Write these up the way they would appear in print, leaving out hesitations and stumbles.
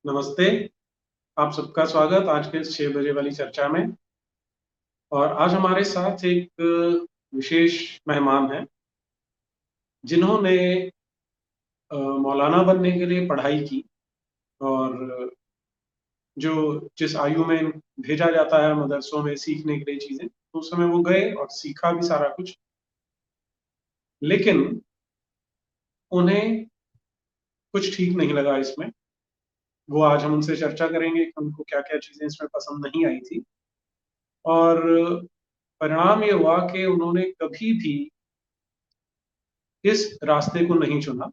नमस्ते। आप सबका स्वागत आज के इस 6 बजे वाली चर्चा में। और आज हमारे साथ एक विशेष मेहमान हैं जिन्होंने मौलाना बनने के लिए पढ़ाई की। और जो जिस आयु में भेजा जाता है मदरसों में सीखने के लिए चीजें, तो उस समय वो गए और सीखा भी सारा कुछ। लेकिन उन्हें कुछ ठीक नहीं लगा इसमें। वो आज हम उनसे चर्चा करेंगे कि उनको क्या क्या चीजें इसमें पसंद नहीं आई थी। और परिणाम ये हुआ कि उन्होंने कभी भी इस रास्ते को नहीं चुना।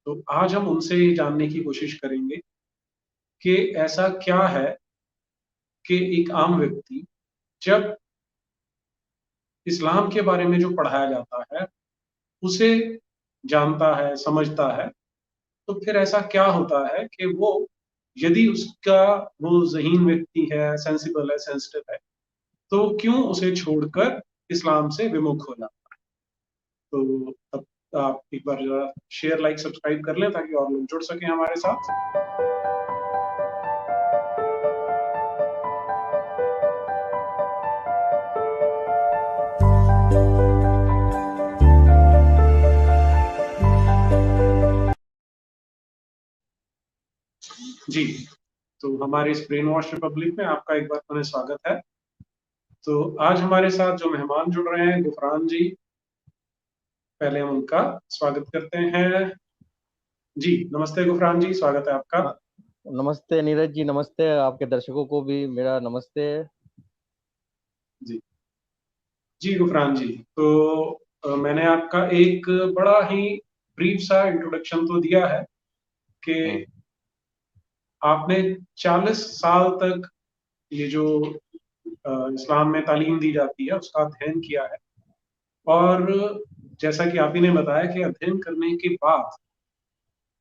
तो आज हम उनसे ये जानने की कोशिश करेंगे कि ऐसा क्या है कि एक आम व्यक्ति जब इस्लाम के बारे में जो पढ़ाया जाता है उसे जानता है, समझता है, तो फिर ऐसा क्या होता है कि वो, यदि उसका वो ज़हीन व्यक्ति है, सेंसिबल है, सेंसिटिव है, तो क्यों उसे छोड़कर इस्लाम से विमुख हो जाता है। तो तब आप एक बार जरा शेयर, लाइक, सब्सक्राइब कर लें ताकि और लोग जुड़ सकें हमारे साथ। जी, तो हमारे इस ब्रेन वॉश रिपब्लिक में आपका एक बार पुनः स्वागत है। तो आज हमारे साथ जो मेहमान जुड़ रहे हैं, गुफरान जी, पहले हम उनका स्वागत करते हैं। जी नमस्ते गुफरान जी, स्वागत है आपका। हाँ, नमस्ते नीरज जी। नमस्ते आपके दर्शकों को भी मेरा नमस्ते। जी जी गुफरान जी, तो मैंने आपका एक बड़ा ही ब्रीफ सा इंट्रोडक्शन तो दिया है कि हम्म। आपने 40 साल तक ये जो इस्लाम में तालीम दी जाती है उसका अध्ययन किया है। और जैसा कि आप ही ने बताया कि अध्ययन करने के बाद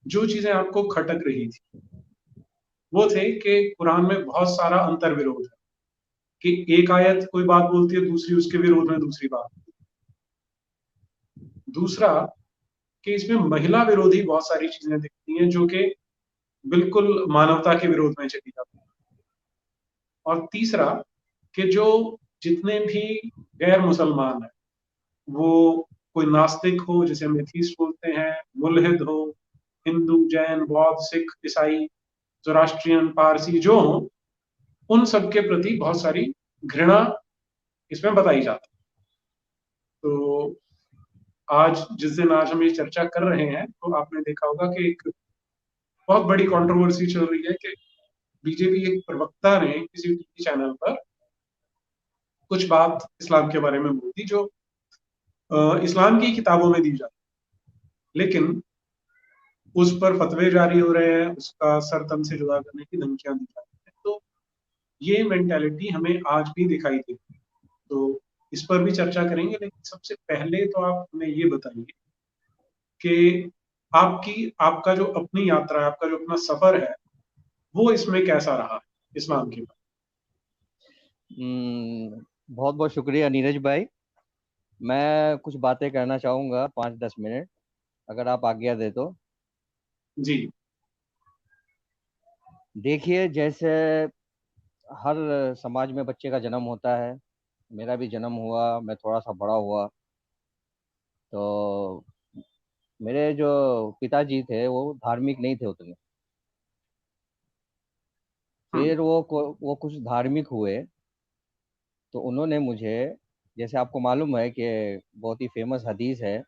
जो चीजें आपको खटक रही थी वो थे कि कुरान में बहुत सारा अंतर विरोध है। कि एक आयत कोई बात बोलती है, दूसरी उसके विरोध में दूसरी बात। दूसरा, कि इसमें महिला विरोधी बहुत सारी चीजें दिखती हैं जो कि बिल्कुल मानवता के विरोध में चली जाती हैं। और तीसरा, कि जो जितने भी गैर मुसलमान हैं, वो कोई नास्तिक हो जिसे हम एथीस्ट बोलते हैं, मुल्हिद हो, हिंदू, जैन, बौद्ध, सिख, ईसाई, जोरास्ट्रियन, पारसी जो हो, उन सब के प्रति बहुत सारी घृणा इसमें बताई जाती है। तो आज जिस दिन आज हम ये चर्चा कर रहे हैं, तो आपने देखा होगा कि एक बहुत बड़ी कंट्रोवर्सी चल रही है कि बीजेपी एक प्रवक्ता ने किसी टीवी चैनल पर कुछ बात इस्लाम के बारे में बोल दी जो इस्लाम की किताबों में दी जाती है, लेकिन उस पर फतवे जारी हो रहे हैं, उसका सर तन से जुदा करने की धमकियां दी जा रही हैं। तो ये मेंटेलिटी हमें आज भी दिखाई देती है। तो इस पर भी चर्चा करेंगे, लेकिन सबसे पहले तो आप हमें ये बताइए कि आपका जो अपनी यात्रा है, आपका जो अपना सफर है, वो इसमें कैसा रहा है इस्लाम के बाद। बहुत बहुत शुक्रिया नीरज भाई। मैं कुछ बातें करना चाहूँगा 5-10 मिनट, अगर आप आज्ञा दे तो। जी। देखिए, जैसे हर समाज में बच्चे का जन्म होता है, मेरा भी जन्म हुआ, मैं थोड़ा सा बड़ा हुआ। तो मेरे जो पिताजी थे वो धार्मिक नहीं थे उतने। हम्म। फिर वो कुछ धार्मिक हुए, तो उन्होंने मुझे, जैसे आपको मालूम है कि बहुत ही फेमस हदीस है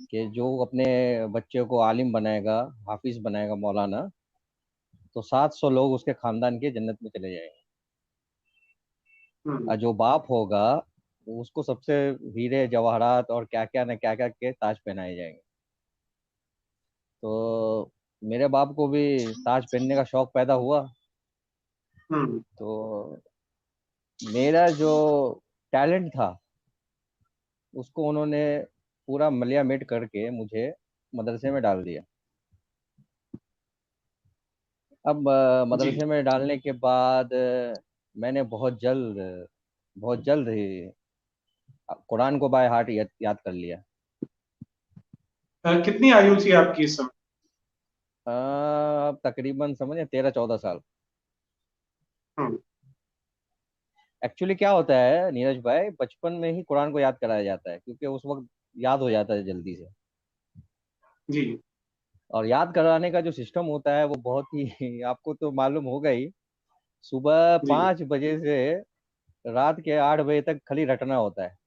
कि जो अपने बच्चे को आलिम बनाएगा, हाफिज बनाएगा, मौलाना, तो 700 लोग उसके खानदान के जन्नत में चले जाएंगे। हम्म। और जो बाप होगा उसको सबसे हीरे जवाहरात और क्या क्या न क्या क्या के ताज पहनाए जाएंगे। तो मेरे बाप को भी ताज पहनने का शौक पैदा हुआ। हम्म। तो मेरा जो टैलेंट था उसको उन्होंने पूरा मलिया मेट करके मुझे मदरसे में डाल दिया। अब जी। मदरसे में डालने के बाद मैंने बहुत जल्द ही कुरान को बाय हार्ट याद कर लिया। कितनी आयु थी आपकी इस समय। तकरीबन समझे 13-14 साल। हम्म। एक्चुअली क्या होता है नीरज भाई, बचपन में ही कुरान को याद कराया जाता है, क्योंकि उस वक्त याद हो जाता है जल्दी से। जी। और याद कराने का जो सिस्टम होता है वो बहुत ही आपको तो मालूम होगा ही। सुबह जी। 5 बजे से रात के 8 बजे तक खाली रटना होता है।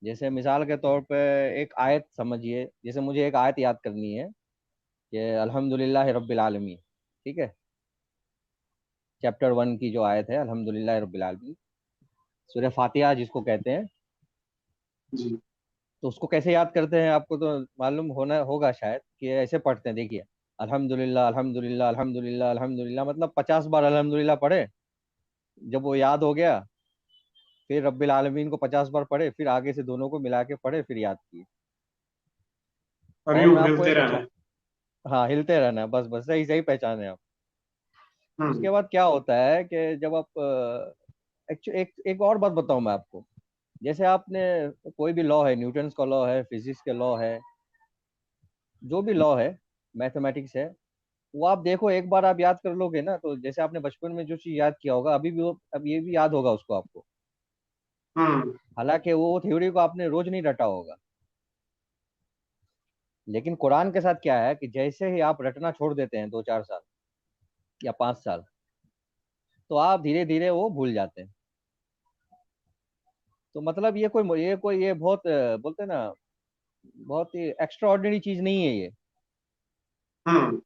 जैसे मिसाल के तौर पे एक आयत समझिए, जैसे मुझे एक आयत याद करनी है कि अल्हम्दुलिल्लाह रब्बिल आलमीन, ठीक है, चैप्टर 1 की जो आयत है अल्हम्दुलिल्लाह रब्बिल आलमीन, सूरह फातिहा जिसको कहते हैं। जी। तो उसको कैसे याद करते हैं आपको तो मालूम होना होगा शायद, कि ऐसे पढ़ते हैं, देखिए, अल्हम्दुलिल्लाह अल्हम्दुलिल्लाह अल्हम्दुलिल्लाह अल्हम्दुलिल्लाह, मतलब 50 बार अल्हम्दुलिल्लाह पढ़े। जब वो याद हो गया, फिर रब्बिल आलमीन को 50 बार पढ़े, फिर आगे से दोनों को मिला के पढ़े, फिर याद किए। और और यूं मैं आपको हिलते एक रहना है। हाँ, हिलते रहना है, बस बस, सही सही पहचाने आप। उसके हम्म। बाद क्या होता है कि जब आप एक एक और बात बताऊं मैं आपको। जैसे आपने कोई भी लॉ है, न्यूटन्स का लॉ है, फिजिक्स के लॉ है, जो भी लॉ है, मैथमेटिक्स है, वो आप देखो एक बार आप याद कर लोगे ना, तो जैसे आपने बचपन में जो चीज याद किया होगा, अभी भी वो, अब ये भी याद होगा उसको आपको। हम्म। हालांकि वो थ्योरी को आपने रोज नहीं रटा होगा। लेकिन कुरान के साथ क्या है कि जैसे ही आप रटना छोड़ देते हैं 2-4 साल या 5 साल, तो आप धीरे धीरे वो भूल जाते हैं। तो मतलब ये बहुत बोलते हैं ना, बहुत ही एक्स्ट्रा ऑर्डिनरी चीज नहीं है ये। हम्म।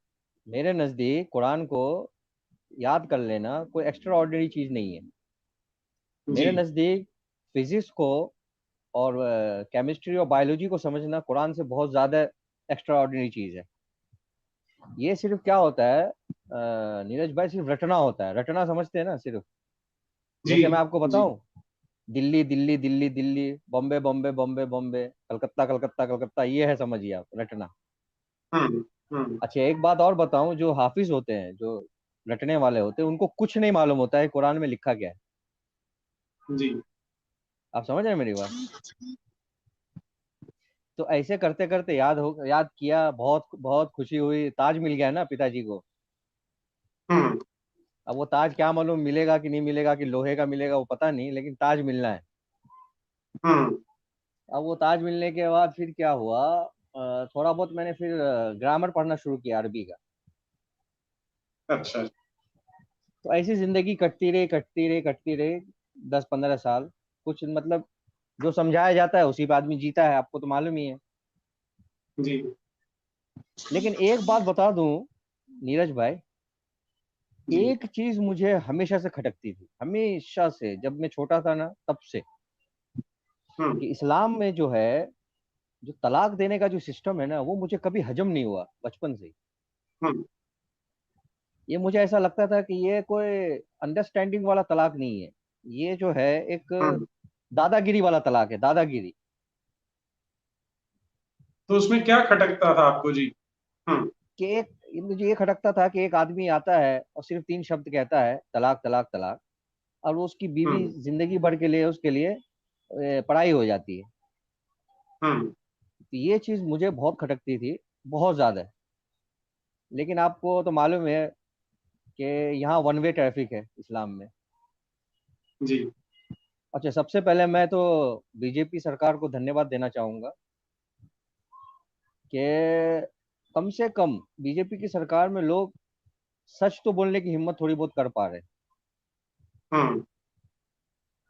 मेरे नजदीक कुरान को याद कर लेना कोई एक्स्ट्रा ऑर्डिनरी चीज नहीं है। जी। मेरे नजदीक फिजिक्स को और केमिस्ट्री और बायोलॉजी को समझना कुरान से बहुत ज्यादा एक्स्ट्रा ऑर्डिनरी चीज है। ये सिर्फ क्या होता है नीरज भाई, सिर्फ रटना होता है, रटना समझते हैं ना सिर्फ। जी। जैसे मैं आपको जी। बताऊं, दिल्ली दिल्ली दिल्ली दिल्ली, बॉम्बे बॉम्बे बॉम्बे बॉम्बे, कलकत्ता कलकत्ता कलकत्ता, ये है समझिए आप रटना। हम्म। हम्म। अच्छा, एक बात और बताऊं, जो हाफिज होते हैं, जो रटने वाले होते हैं, उनको कुछ नहीं मालूम होता है कुरान में लिखा क्या है। जी। आप समझ रहे हैं मेरी बात? तो ऐसे करते करते याद किया, बहुत बहुत खुशी हुई, ताज मिल गया ना पिताजी को। हम्म। अब वो ताज क्या मालूम मिलेगा कि नहीं मिलेगा, कि लोहे का मिलेगा वो पता नहीं, लेकिन ताज मिलना है। हम्म। अब वो ताज मिलने के बाद फिर क्या हुआ, थोड़ा बहुत मैंने फिर ग्रामर पढ़ना शुरू किया अरबी का। अच्छा। तो ऐसी जिंदगी कटती रही कटती रही कटती रही, 10-15 साल। कुछ मतलब जो समझाया जाता है उसी पे आदमी जीता है, आपको तो मालूम ही है। जी। लेकिन एक बात बता दूं नीरज भाई, जी। एक चीज मुझे हमेशा से खटकती थी, हमेशा से, जब मैं छोटा था ना तब से, हम्म। कि इस्लाम में जो है, जो तलाक देने का जो सिस्टम है ना, वो मुझे कभी हजम नहीं हुआ बचपन से ही। हम्म। ये मुझे ऐसा लगता था कि ये कोई अंडरस्टैंडिंग वाला तलाक नहीं है, ये जो है एक हम्म। दादागिरी वाला तलाक है, दादागिरी। तो उसमें क्या खटकता था आपको जी? हम्म। कि एक, मुझे ये खटकता था कि एक आदमी आता है और सिर्फ 3 शब्द कहता है, तलाक तलाक तलाक, और वो उसकी बीवी हम्म। जिंदगी भर के लिए उसके लिए पढ़ाई हो जाती है। हम्म। तो ये चीज मुझे बहुत खटकती थी, बहुत ज्यादा। लेकिन आपको तो मालूम है कि यहाँ वन वे ट्रैफिक है इस्लाम में। जी। अच्छा, सबसे पहले मैं तो बीजेपी सरकार को धन्यवाद देना चाहूंगा कि कम से कम बीजेपी की सरकार में लोग सच तो बोलने की हिम्मत थोड़ी बहुत कर पा रहे हैं। हम्म।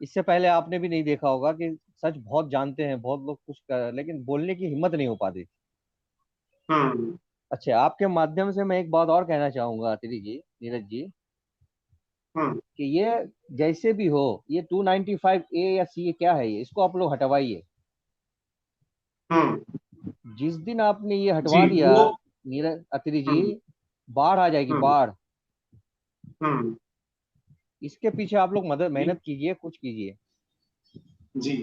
इससे पहले आपने भी नहीं देखा होगा कि सच बहुत जानते हैं बहुत लोग, कुछ कर, लेकिन बोलने की हिम्मत नहीं हो पाती। हम्म। अच्छा, आपके माध्यम से मैं एक बात और कहना चाहूंगा अतिथि जी, नीरज जी, हम्म। कि ये जैसे भी हो, ये 295 ए या सी क्या है, ये इसको आप लोग हटवाइए। हम्म। जिस दिन आपने ये जी। हटवा दिया, वो। नीरज अत्री जी, हम्म। बाढ़ आ जाएगी, हम्म। बाढ़। हम्म। इसके पीछे आप लोग मदद जी। मेहनत कीजिए, कुछ कीजिए। जी।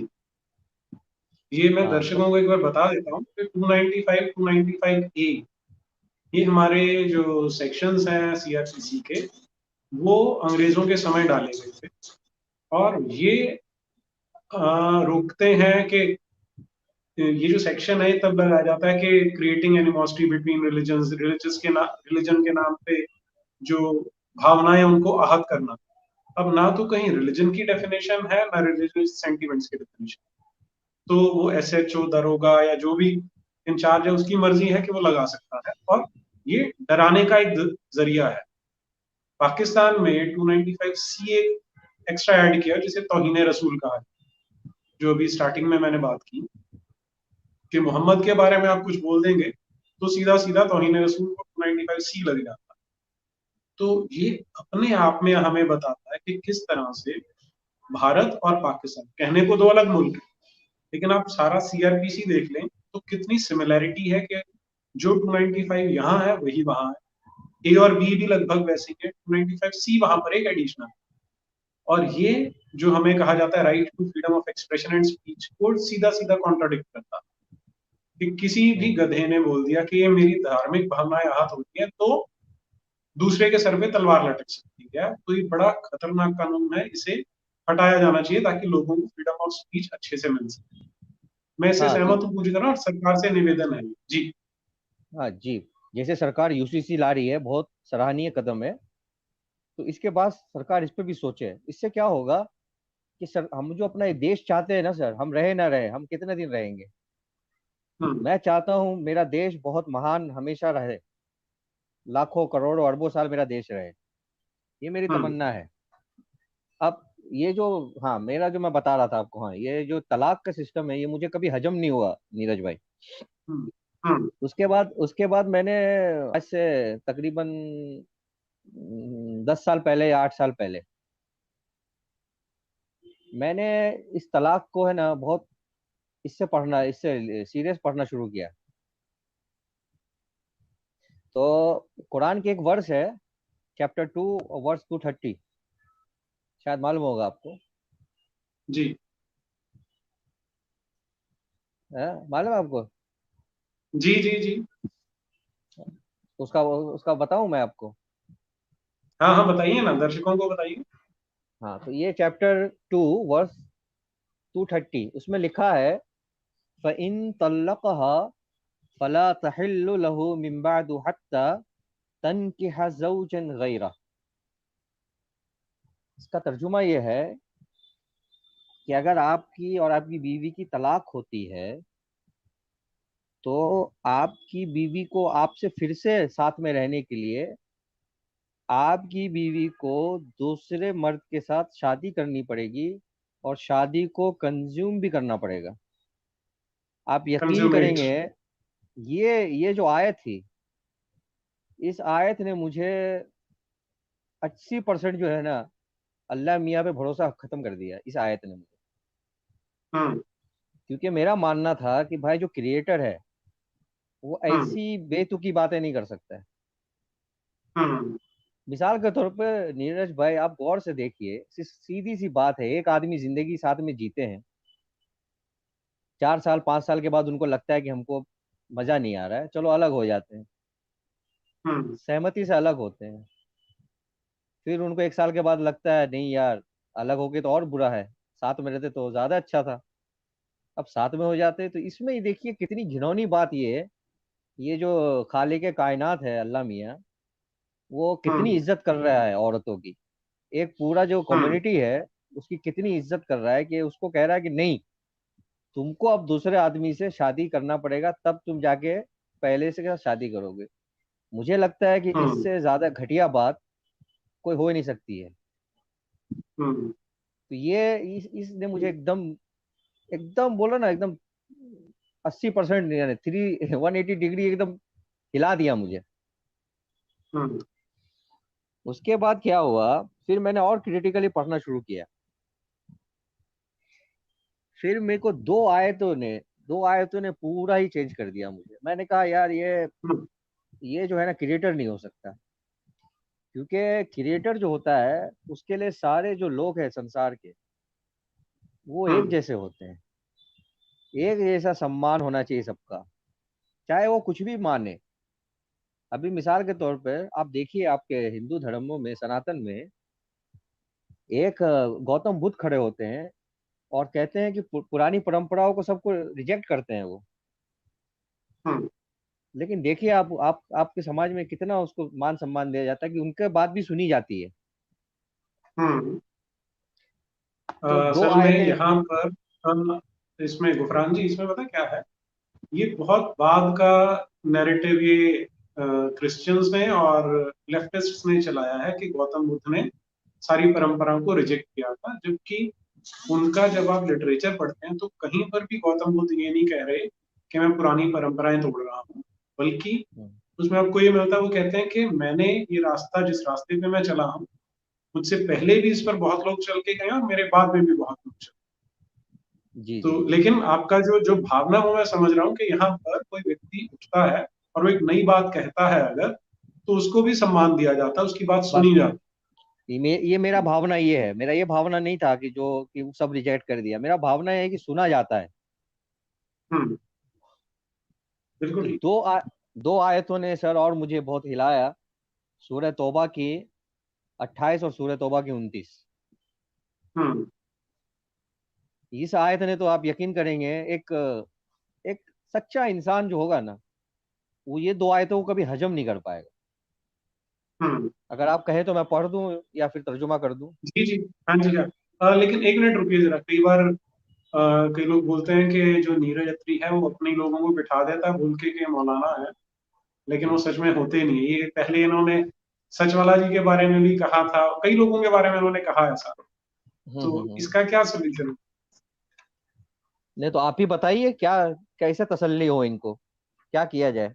ये मैं हाँ तो दर्शकों को एक बार बता देता हूँ कि 295 295 ए, ये हमारे जो सेक्शंस हैं सीआरपीसी के, वो अंग्रेजों के समय डाले गए थे। और ये रोकते हैं कि ये जो सेक्शन है तब लगाया जाता है कि creating animosity between religions, religion के नाम पे जो भावनाएं उनको आहत करना। अब ना तो कहीं रिलीजन की डेफिनेशन है ना रिलीजियस सेंटिमेंट्स की डेफिनेशन। तो वो एसएचओ, दरोगा या जो भी इंचार्ज है उसकी मर्जी है कि वो लगा सकता है, और ये डराने का एक जरिया है। पाकिस्तान में 295 सी एक्स्ट्रा ऐड किया जिसे तौहीन रसूल कहा है। जो अभी स्टार्टिंग में मैंने बात की कि मोहम्मद के बारे में आप कुछ बोल देंगे तो सीधा सीधा तौहीन रसूल को 295 सी लग जाता है। तो ये अपने आप में हमें बताता है कि किस तरह से भारत और पाकिस्तान, कहने को दो अलग मुल्क है, लेकिन आप सारा सीआरपीसी देख लें तो कितनी सिमिलैरिटी है कि जो 295 यहाँ है वही वहां है। ए और बी भी लगभग वैसे ही है, 295 सी वहां पर एक एडिशनल। और ये जो हमें कहा जाता है right to freedom of expression and speech, को सीधा सीधा कॉन्ट्राडिक्ट करता है कि किसी भी हम्म। गधे ने बोल दिया कि ये मेरी धार्मिक भावनाएं आहत होती है तो दूसरे के सर पे तलवार लटक सकती है। तो ये बड़ा खतरनाक कानून है, इसे हटाया जाना चाहिए ताकि लोगों को फ्रीडम ऑफ स्पीच अच्छे से मिल सके। मैं इससे हाँ सहमत हूँ पूरी तरह, और सरकार से निवेदन है जी। हाँ जी, जैसे सरकार यूसीसी ला रही है, बहुत सराहनीय कदम है। तो इसके बाद सरकार इस पे भी सोचे, इससे क्या होगा कि सर हम जो अपना ये देश चाहते हैं ना सर, हम रहे ना रहे, हम कितने दिन रहेंगे। हम्म। मैं चाहता हूँ मेरा देश बहुत महान हमेशा रहे, लाखों करोड़ों अरबों साल मेरा देश रहे, ये मेरी हम्म। तमन्ना है। अब ये जो, हाँ मेरा जो मैं बता रहा था आपको, हाँ ये जो तलाक का सिस्टम है ये मुझे कभी हजम नहीं हुआ नीरज भाई। हम्म। हम्म। उसके बाद मैंने आज से तकरीबन 10 साल पहले या 8 साल पहले मैंने इस तलाक को है ना बहुत इससे सीरियस पढ़ना शुरू किया। तो कुरान के एक वर्स है, चैप्टर 2 वर्स 230, शायद मालूम होगा आपको। जी है मालूम है आपको? जी जी जी। उसका उसका बताऊं मैं आपको? हाँ हाँ, बताइए ना, दर्शकों को बताइए। हाँ, तो ये चैप्टर 2 वर्स 230, उसमें लिखा है, फ़इन तल्लक़हा फला तहिल्लु लहु मिन बअदु हत्ता तनकिह ज़ौजन गैरह। इसका तर्जुमा ये है कि अगर आपकी और आपकी बीवी की तलाक होती है तो आपकी बीवी को आपसे फिर से साथ में रहने के लिए आपकी बीवी को दूसरे मर्द के साथ शादी करनी पड़ेगी, और शादी को कंज्यूम भी करना पड़ेगा। आप यकीन कंज्यूमेट। करेंगे, ये जो आयत थी, इस आयत ने मुझे 80% जो है ना अल्लाह मियाँ पे भरोसा खत्म कर दिया, इस आयत ने मुझे। हम्म। क्योंकि मेरा मानना था कि भाई जो क्रिएटर है वो हम्म। ऐसी बेतुकी बातें नहीं कर सकता है। हम्म। मिसाल के तौर पर नीरज भाई, आप गौर से देखिए, सीधी सी बात है, एक आदमी जिंदगी साथ में जीते हैं, 4 साल 5 साल के बाद उनको लगता है कि हमको मजा नहीं आ रहा है, चलो अलग हो जाते हैं, हम्म। सहमति से अलग होते हैं। फिर उनको 1 साल के बाद लगता है नहीं यार, अलग हो गए तो और बुरा है, साथ में रहते तो ज्यादा अच्छा था। अब साथ में हो जाते हैं, तो इसमें ही देखिए कितनी घिनौनी बात ये है। ये जो खालिक कायनात है अल्लाह मियाँ, वो कितनी हम्म। इज्जत कर रहा है औरतों की। एक पूरा जो हम्म। कम्युनिटी है उसकी कितनी इज्जत कर रहा है कि उसको कह रहा है कि नहीं, तुमको अब दूसरे आदमी से शादी करना पड़ेगा, तब तुम जाके पहले से क्या शादी करोगे। मुझे लगता है कि हम्म। इससे ज्यादा घटिया बात कोई हो ही नहीं सकती है। हम्म। तो ये इसने मुझे एकदम एकदम बोला ना, एकदम 80% यानी 180 डिग्री एकदम हिला दिया मुझे। हम्म। उसके बाद क्या हुआ, फिर मैंने और क्रिटिकली पढ़ना शुरू किया। फिर मेरे को दो आयतों ने पूरा ही चेंज कर दिया मुझे। मैंने कहा यार हम्म। ये जो है ना क्रिएटर नहीं हो सकता। क्योंकि क्रिएटर जो होता है उसके लिए सारे जो लोग हैं संसार के, वो एक हम्म। जैसे होते हैं, एक जैसा सम्मान होना चाहिए सबका, चाहे वो कुछ भी माने। अभी मिसाल के तौर पर आप देखिए, आपके हिंदू धर्मों में, सनातन में, एक गौतम बुद्ध खड़े होते हैं और कहते हैं कि पुरानी परंपराओं को सबको रिजेक्ट करते हैं वो। हम्म। लेकिन देखिए आप आपके समाज में कितना उसको मान सम्मान दिया जाता है कि उनके बात भी सुनी जाती है। हम्म। तो दो असल में आयतें। यहाँ पर इसमें गुफरान जी, इसमें पता क्या है, ये बहुत बाद का नैरेटिव ये क्रिश्चियंस ने और लेफ्टिस्ट्स ने चलाया है कि गौतम बुद्ध ने सारी परंपराओं को रिजेक्ट किया था, जबकि उनका जब आप लिटरेचर पढ़ते हैं तो कहीं पर भी गौतम बुद्ध ये नहीं कह रहे कि मैं पुरानी परंपराएं तोड़ रहा हूँ, बल्कि हम्म, उसमें आपको ये मिलता है, वो कहते हैं कि मैंने ये रास्ता, जिस रास्ते पे मैं चला हूँ, मुझसे पहले भी इस पर बहुत लोग चल के गए और मेरे बाद में भी बहुत लोग चले। जी तो जी। लेकिन आपका जो जो भावना वो मैं समझ रहा हूँ कि यहाँ पर कोई व्यक्ति उठता है और वो एक नई बात कहता है अगर, तो उसको भी सम्मान दिया जाता है, उसकी बात बस सुनी जाती ये मेरा भावना ये है, मेरा ये भावना नहीं था कि जो कि वो सब रिजेक्ट कर दिया। मेरा भावना है कि सुना जाता है। है। बिल्कुल तो ठीक। दो आयतों ने सर और मुझे बहुत हिलाया। सूरह तौबा की 28 और सूरह तौबा की 29। हम्म। इस आयत ने तो आप यकीन करेंगे, एक एक सच्चा इंसान जो होगा ना, वो ये दो आयतों को कभी हजम नहीं कर पाएगा। हम्म। अगर आप कहें तो मैं पढ़ दूं या फिर तर्जुमा कर दूं। जी जी। हाँ जी हाँ। लेकिन एक मिनट रुकिए जरा, कई बार कई लोग बोलते हैं कि जो नीरज अत्री है वो अपने लोगों को बिठा देता है भूल के मौलाना है, लेकिन वो जी। सच में होते नहीं है। ये पहले इन्होंने सचवाला जी के बारे में भी कहा था, कई लोगों के बारे में इन्होंने कहा ऐसा। तो हम्म। इसका क्या सोल्यूशन? नहीं तो आप ही बताइए, क्या कैसे तसल्ली हो इनको, क्या किया जाए।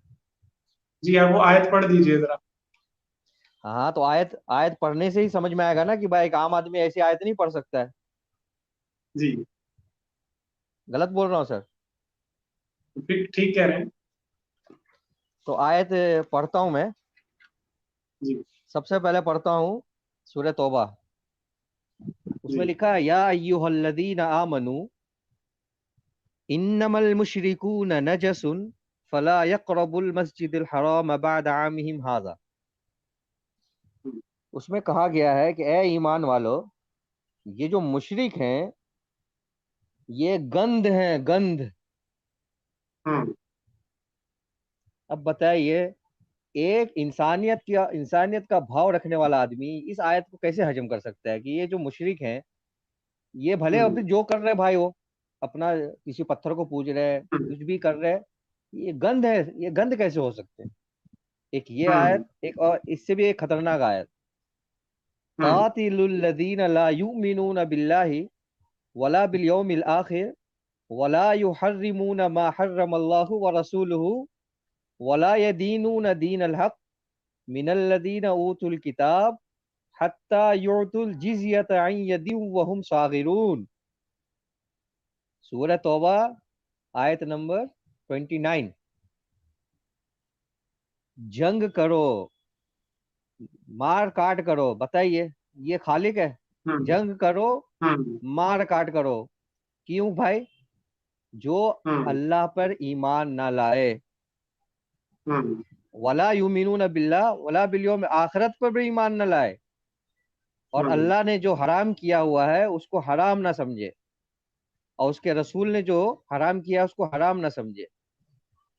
जी, आप वो आयत पढ़ दीजिए जरा। हाँ तो आयत आयत पढ़ने से ही समझ में आएगा ना कि भाई एक आम आदमी ऐसी आयत नहीं पढ़ सकता है। जी। गलत बोल रहा हूँ सर? ठीक ठीक कह रहे हैं। तो आयत पढ़ता हूँ मैं। जी। सबसे पहले पढ़ता हूँ सूरह तौबा। उसमें जी। लिखा है, या अय्युहल्लज़ीना आमनू इन्नमल मुशरिकून नजसुन फला यक़रबुल मस्जिदल हराम बअद आमिहिम हाज़ा। हम्म। उसमें कहा गया है कि ए ईमान वालो, ये जो मुशरिक हैं ये गंध हैं, गंध। हम्म। अब बताइए, एक इंसानियत का भाव रखने वाला आदमी इस आयत को कैसे हजम कर सकता है कि ये जो मुशरिक हैं, ये भले अभी हम्म। जो कर रहे भाई, वो अपना किसी पत्थर को पूज रहे हैं, हम्म। कुछ भी कर रहे हैं, ये गंध है, ये गंध कैसे हो सकते हैं? एक ये हम्म। आयत, एक और इससे भी एक खतरनाक आयत, हम्म। कातिलुल लदीन ला युमिनून बिल्लाहि वला बिल यौमिल आखिर वला युहर्रिमून मा हर्रमल्लाहु व रसूलुहु वला यदीनून दीनल हक मिनल लदीन ऊतुल किताब हत्ता युअतुल जिज़यत अन यदिन वहुम सागिरून। सूरह तौबा आयत नंबर 29। जंग करो, मार काट करो। बताइए, ये खालिक है? हम्म। जंग करो, हम्म। मार काट करो। क्यों भाई? जो हम्म। अल्लाह पर ईमान ना लाए, हम्म। वला युमिनून बिल्लाह वला बिल यौम आखिरत पर भी ईमान ना लाए, और हम्म। अल्लाह ने जो हराम किया हुआ है उसको हराम ना समझे, और उसके रसूल ने जो हराम किया उसको हराम ना समझे,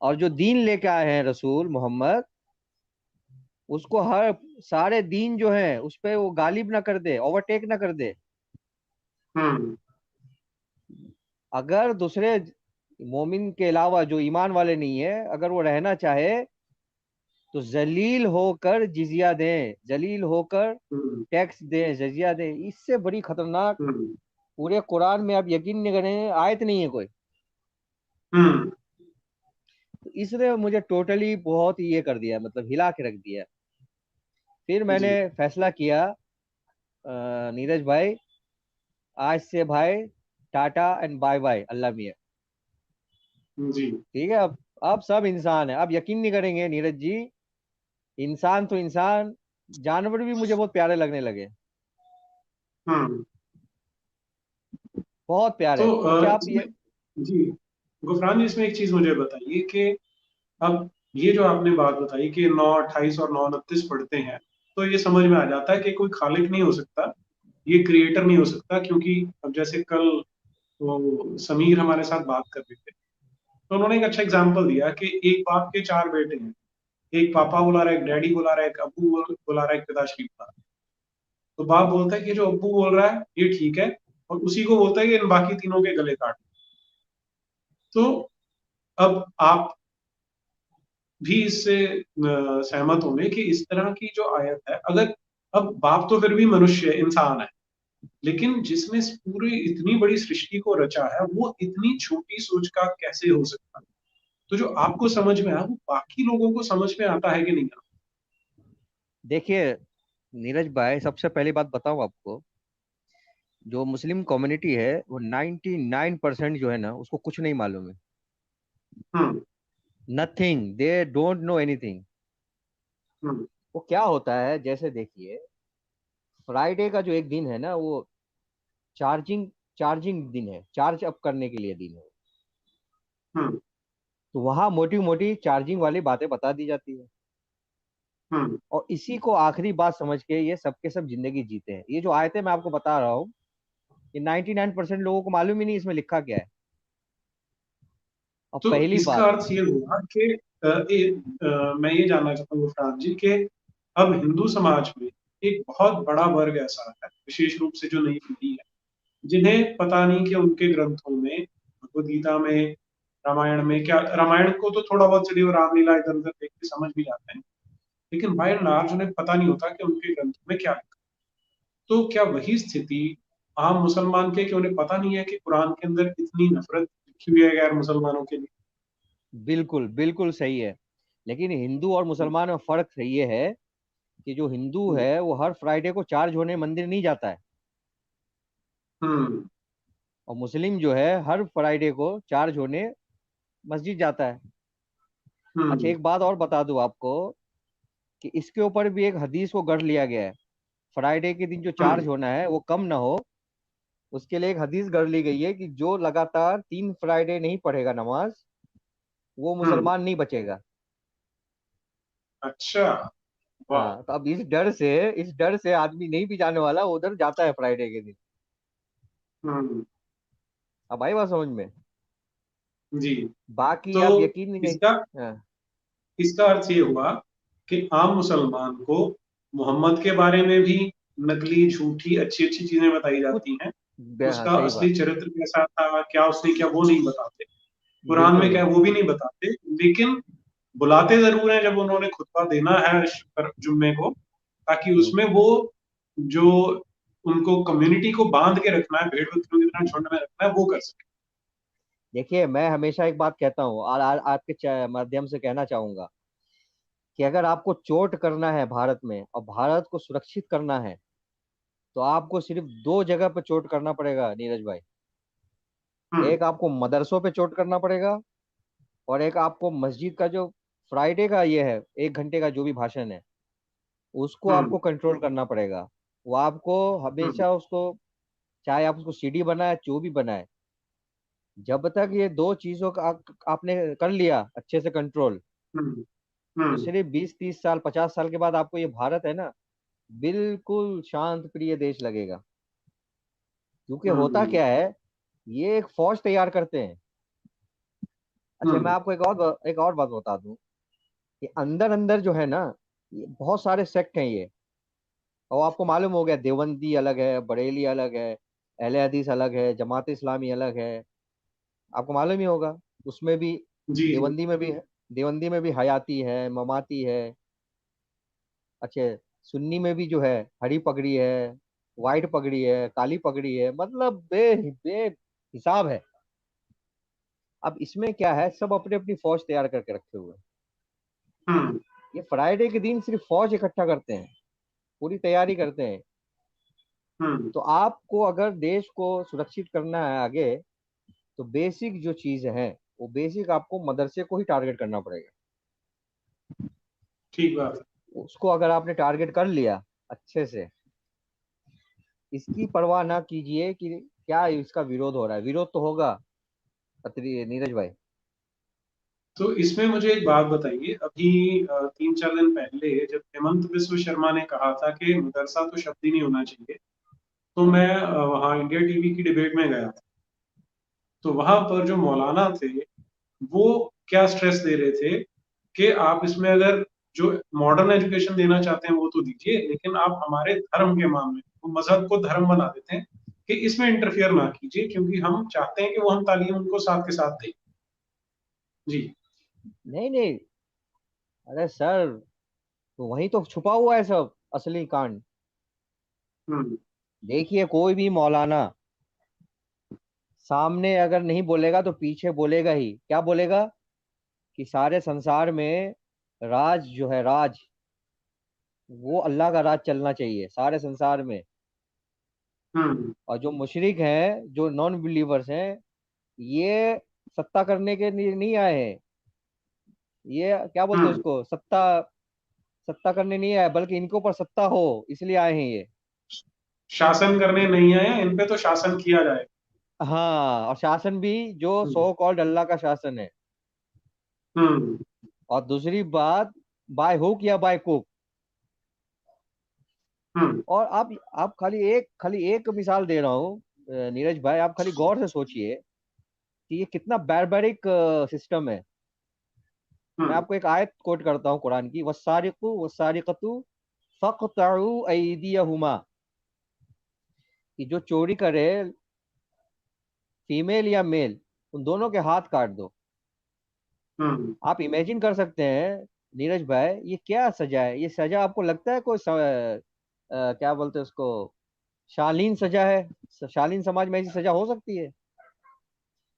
और जो दीन लेके आए हैं रसूल मोहम्मद, उसको हर सारे दीन जो है उस पे वो गालिब ना कर दे, ओवरटेक ना कर दे। हम्म। अगर दूसरे मोमिन के अलावा जो ईमान वाले नहीं है, अगर वो रहना चाहे तो जलील होकर जिजिया दें, जलील होकर हम्म। टैक्स दें, जजिया दें। इससे बड़ी खतरनाक हम्म। पूरे कुरान में आप यकीन नहीं करें आयत नहीं है कोई। हम्म। तो इसने मुझे टोटली बहुत ही ये कर दिया, मतलब हिला के रख दिया। फिर मैंने जी। फैसला किया, नीरज भाई, आज से भाई टाटा एंड बाय बाय अल्लाह मियां। जी। ठीक है, अब सब इंसान है। अब यकीन नहीं करेंगे नीरज जी, इंसान तो इंसान, जानवर भी मुझे बहुत प्यारे लगने लगे। हम्म। बहुत प्यारे, तो अच्छा आप इसमें, ये। जी, गुफरान जी, इसमें एक चीज मुझे बताइए कि अब ये जो आपने बात बताई कि 9:28 और 9:29 पढ़ते हैं, तो ये समझ में आ जाता है कि कोई खालिक नहीं हो सकता, ये क्रिएटर नहीं हो सकता, क्योंकि अब जैसे कल तो समीर हमारे साथ बात कर रहे थे, तो उन्होंने एक अच्छा एग्जाम्पल दिया कि एक बाप के चार बेटे हैं, एक पापा बुला रहा है, एक डैडी बुला रहा है, एक अब्बू बुला रहा है, एक पिताश्री बुला रहा है। तो बाप बोलता है कि जो अब्बू बोल रहा है ये ठीक है, और उसी को बोलता है कि इन बाकी तीनों के गले काट। तो अब आप भी इससे सहमत होंगे कि इस तरह की जो आयत है, अगर, अब बाप तो फिर भी मनुष्य इंसान है, लेकिन जिसने इस पूरी इतनी बड़ी सृष्टि को रचा है, वो इतनी छोटी सोच का कैसे हो सकता है? तो जो आपको समझ में आया वो बाकी लोगों को समझ में आता है कि नहीं आता? देखिए नीरज भाई, सबसे पहली बात बताऊं आपको, जो मुस्लिम कम्युनिटी है वो 99% जो है ना, उसको कुछ नहीं मालूम है। हम्म। Nothing, they don't know anything. हम्म। वो क्या होता है, जैसे देखिए, फ्राइडे का जो एक दिन है ना, वो चार्जिंग चार्जिंग दिन है, चार्ज अप करने के लिए दिन है। हम्म। तो वहां मोटी मोटी चार्जिंग वाली बातें बता दी जाती है, हम्म। और इसी को आखिरी बात समझ के ये सबके सब जिंदगी जीते हैं। ये जो आयतें मैं आपको बता रहा हूँ, ये 99% लोगों को मालूम ही नहीं इसमें लिखा क्या है। और तो पहली इसका बात, अर्थ ये हुआ कि मैं ये जानना चाहता हूँ गुफरान जी के, अब हिंदू समाज में एक बहुत बड़ा वर्ग ऐसा है, विशेष रूप से जो नई पीढ़ी है, जिन्हें पता नहीं कि उनके ग्रंथों में, भगवद गीता में, रामायण में क्या, रामायण को तो थोड़ा बहुत चलिए वो रामलीला इधर उधर देख के समझ भी जाते हैं, लेकिन बाय एंड लार्ज उन्हें पता नहीं होता कि उनके ग्रंथों में क्या लिखा। तो क्या वही स्थिति आम मुसलमान के, कि उन्हें पता नहीं है कि कुरान के अंदर इतनी नफरत लिखी हुई है गैर मुसलमानों के लिए? बिल्कुल बिल्कुल सही है। लेकिन हिंदू और मुसलमान में फर्क ये है कि जो हिंदू हम्म। है वो हर फ्राइडे को चार्ज होने मंदिर नहीं जाता है, हम्म। और मुस्लिम जो है हर फ्राइडे को चार्ज होने मस्जिद जाता है। अच्छा, हम्म। एक बात और बता दूं आपको, कि इसके ऊपर भी एक हदीस को गढ़ लिया गया है। फ्राइडे के दिन जो चार्ज हम्म। होना है वो कम ना हो, उसके लिए एक हदीस गढ़ ली गई है कि जो लगातार 3 फ्राइडे नहीं पढ़ेगा नमाज, वो हम्म। मुसलमान नहीं बचेगा। अच्छा। वाह। हाँ, तो अब इस डर से आदमी नहीं भी जाने वाला, वो उधर जाता है फ्राइडे के दिन। हम्म। अब आई बात समझ में। जी। बाकी तो आप यकीन नहीं। इसका हाँ, इसका अर्थ ये हुआ कि आम मुसलमान को मोहम्मद के बारे में भी नकली, झूठी, अच्छी अच्छी चीजें बताई कुछ, जाती हैं। हाँ उसका सही असली बात, चरित्र कैसा था, क्या उसने किया, वो नहीं बताते। कुरान बिल्कुल में क्या नहीं। है वो भी नहीं बताते, लेकिन बुलाते जरूर हैं जब उन्होंने खुतबा देना है जुम्मे को, ताकि हम्म। उसमें वो जो उनको कम्युनिटी को बांध के रखना है, भेड़ बकरियों की तरह झुंड में रखना है, वो कर सके। देखिए, मैं हमेशा एक बात कहता हूँ और आपके माध्यम से कहना चाहूंगा, कि अगर आपको चोट करना है भारत में और भारत को सुरक्षित करना है, तो आपको सिर्फ 2 जगह पे चोट करना पड़ेगा नीरज भाई। हम्म। एक आपको मदरसों पे चोट करना पड़ेगा, और एक आपको मस्जिद का जो फ्राइडे का ये है 1 घंटे का जो भी भाषण है, उसको हम्म। आपको कंट्रोल करना पड़ेगा। वो आपको हम्म। हमेशा उसको, चाहे आप उसको सीडी बनाए जो भी बनाए, जब तक ये 2 चीजों का आपने कर लिया अच्छे से कंट्रोल, हम्म। तो हम्म। सिर्फ 20 30 साल 50 साल के बाद आपको ये भारत है ना, बिल्कुल शांत प्रिय देश लगेगा। क्योंकि होता हम्म। क्या है, ये एक फौज तैयार करते हैं। अच्छा, मैं हम्म। आपको एक और बात बता दूं, कि अंदर अंदर जो है ना, ये बहुत सारे सेक्ट हैं ये। और आपको मालूम हो गया, देवबंदी अलग है, बरेली अलग है, अहले हदीस अलग है, जमात इस्लामी अलग है। आपको मालूम ही होगा, उसमें भी, जी जी। देवबंदी में भी देवबंदी में भी हयाती है, ममाती है। अच्छे, सुन्नी में भी जो है हरी पगड़ी है, वाइट पगड़ी है, काली पगड़ी है, मतलब बे बे हिसाब है। अब इसमें क्या है, सब अपनी अपनी फौज तैयार करके रखे हुए हैं। हम्म। ये फ्राइडे के दिन सिर्फ फौज इकट्ठा करते हैं, पूरी तैयारी करते हैं। हम्म। तो आपको अगर देश को सुरक्षित करना है आगे, तो बेसिक जो चीज है, वो बेसिक आपको मदरसे को ही टारगेट करना पड़ेगा। ठीक बात है। उसको अगर आपने टारगेट कर लिया अच्छे से, इसकी परवाह ना कीजिए कि क्या इसका विरोध हो रहा है, विरोध तो होगा। नीरज भाई, तो इसमें मुझे एक बात बताइए, अभी 3 4 दिन पहले जब हेमंत बिस्व शर्मा ने कहा था कि मदरसा तो शब्द ही नहीं होना चाहिए, तो मैं वहाँ इंडिया टीवी की डिबेट में गया था। तो वहां पर जो मौलाना थे वो क्या स्ट्रेस दे रहे थे कि आप इसमें अगर जो मॉडर्न एजुकेशन देना चाहते हैं वो तो दीजिए, लेकिन आप हमारे धर्म के मामले, वो मजहब को धर्म बना देते हैं कि इसमें इंटरफियर ना कीजिए, क्योंकि हम चाहते हैं कि वो हम तालीम उनको साथ के साथ दें। जी। नहीं नहीं, अरे सर, तो वही तो छुपा हुआ है सब असली कांड। हम्म। देखिए, कोई भी मौलाना सामने अगर नहीं बोलेगा तो पीछे बोलेगा ही। क्या बोलेगा? कि सारे संसार में राज जो है, राज, वो अल्लाह का राज चलना चाहिए सारे संसार में। हम्म। और जो मुशरिक हैं, जो नॉन बिलीवर्स हैं, ये सत्ता करने के लिए नहीं आए हैं। ये क्या बोलते हैं हम्म। उसको, सत्ता, सत्ता करने नहीं आए, बल्कि इनके ऊपर सत्ता हो इसलिए आए हैं ये। शासन करने नहीं आए, इन पे तो शासन किया जाए। हाँ, और शासन भी जो हम्म। सो कॉल्ड अल्लाह का शासन है। हम्म। और दूसरी बात, बाय हुक या बाय कुक। हम्म। और आप खाली एक मिसाल दे रहा हूँ, नीरज भाई, आप खाली गौर से सोचिए कि ये कितना बैरबैरिक सिस्टम है। मैं हम्म। आपको एक आयत कोट करता हूँ कुरान की, वस्सारिकु वस्सारिकतु फक़तउ अयदियहुमा। कि जो चोरी करे, फीमेल या मेल, उन दोनों के हाथ काट दो। हम्म। आप इमेजिन कर सकते हैं नीरज भाई, ये क्या सजा है? ये सजा आपको लगता है कोई क्या बोलते हैं उसको, शालीन सजा है? शालीन समाज में ऐसी सजा हो सकती है? ये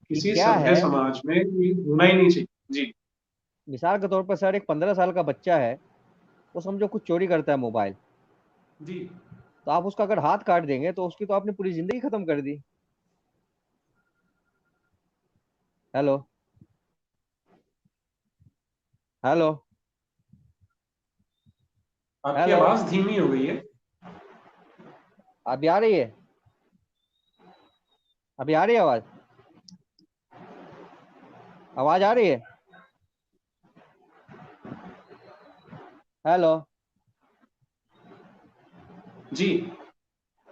किसी क्या सभ्य है? समाज में ये होना ही नहीं चाहिए। जी। मिसाल के तौर पर सर, एक 15 साल का बच्चा है, वो समझो कुछ चोरी करता है मोबाइल, जी। तो आप उसका अगर हाथ काट देंगे तो उसकी तो आपने पूरी जिंदगी खत्म कर दी। हेलो? हेलो? आपकी हेलो? आवाज धीमी हो गई है। अभी आ रही है? अभी आ रही है आवाज? आवाज आ रही है? हेलो? जी।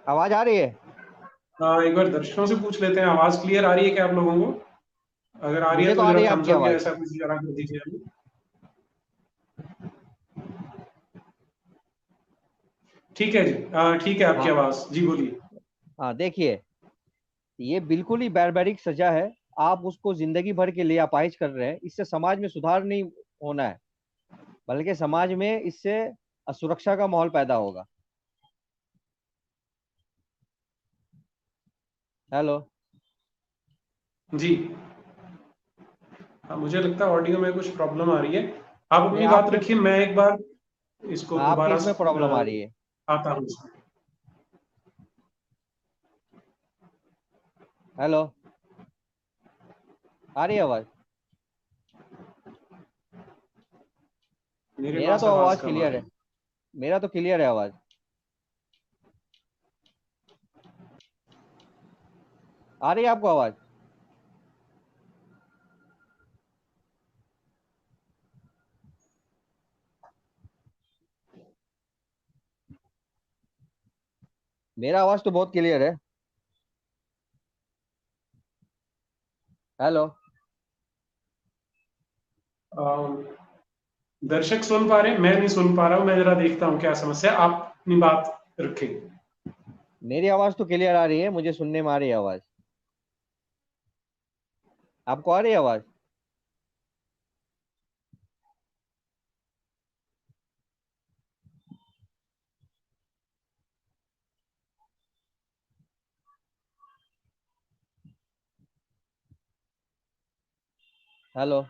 आवाज आ रही है? एक बार दर्शकों से पूछ लेते हैं, आवाज क्लियर आ रही है क्या आप लोगों को? अगर आ रही है मुझे तो तो आ जरा रही है थम्स आपकी अप या आवाज। ऐसा कुछ जरा कर दीजिए अभी। ठीक है जी, ठीक है, आपकी हाँ आवाज, जी बोलिए। हाँ, देखिए, ये बिल्कुल ही बैरबैरिक सजा है। आप उसको जिंदगी भर के लिए अपाहिज कर रहे हैं। इससे समाज में सुधार नहीं होना है, बल्कि समाज में इससे असुरक्षा का माहौल पैदा होगा। हेलो? जी। हाँ, मुझे लगता है ऑडियो में कुछ प्रॉब्लम आ रही है। आप नहीं, अपनी बात आपके रखिए, मैं एक बार इसको आपके दोबारा इसमें प्रॉब्लम आ रही है। आता हूँ इसमें। हेलो? आ रही है आवाज? मेरे मेरा पास तो आवाज आवाज कम आ क्लियर रही है। है। मेरा तो क्लियर है आवाज। आ रही है आपको आवाज? मेरा आवाज तो बहुत क्लियर है। हेलो? दर्शक सुन पा रहे हैं, मैं नहीं सुन पा रहा हूँ। मैं जरा देखता हूँ क्या समस्या है। आप अपनी बात रखें। मेरी आवाज तो क्लियर आ रही है, मुझे सुनने में आ रही है आवाज। आपको आ रही है आवाज? हेलो?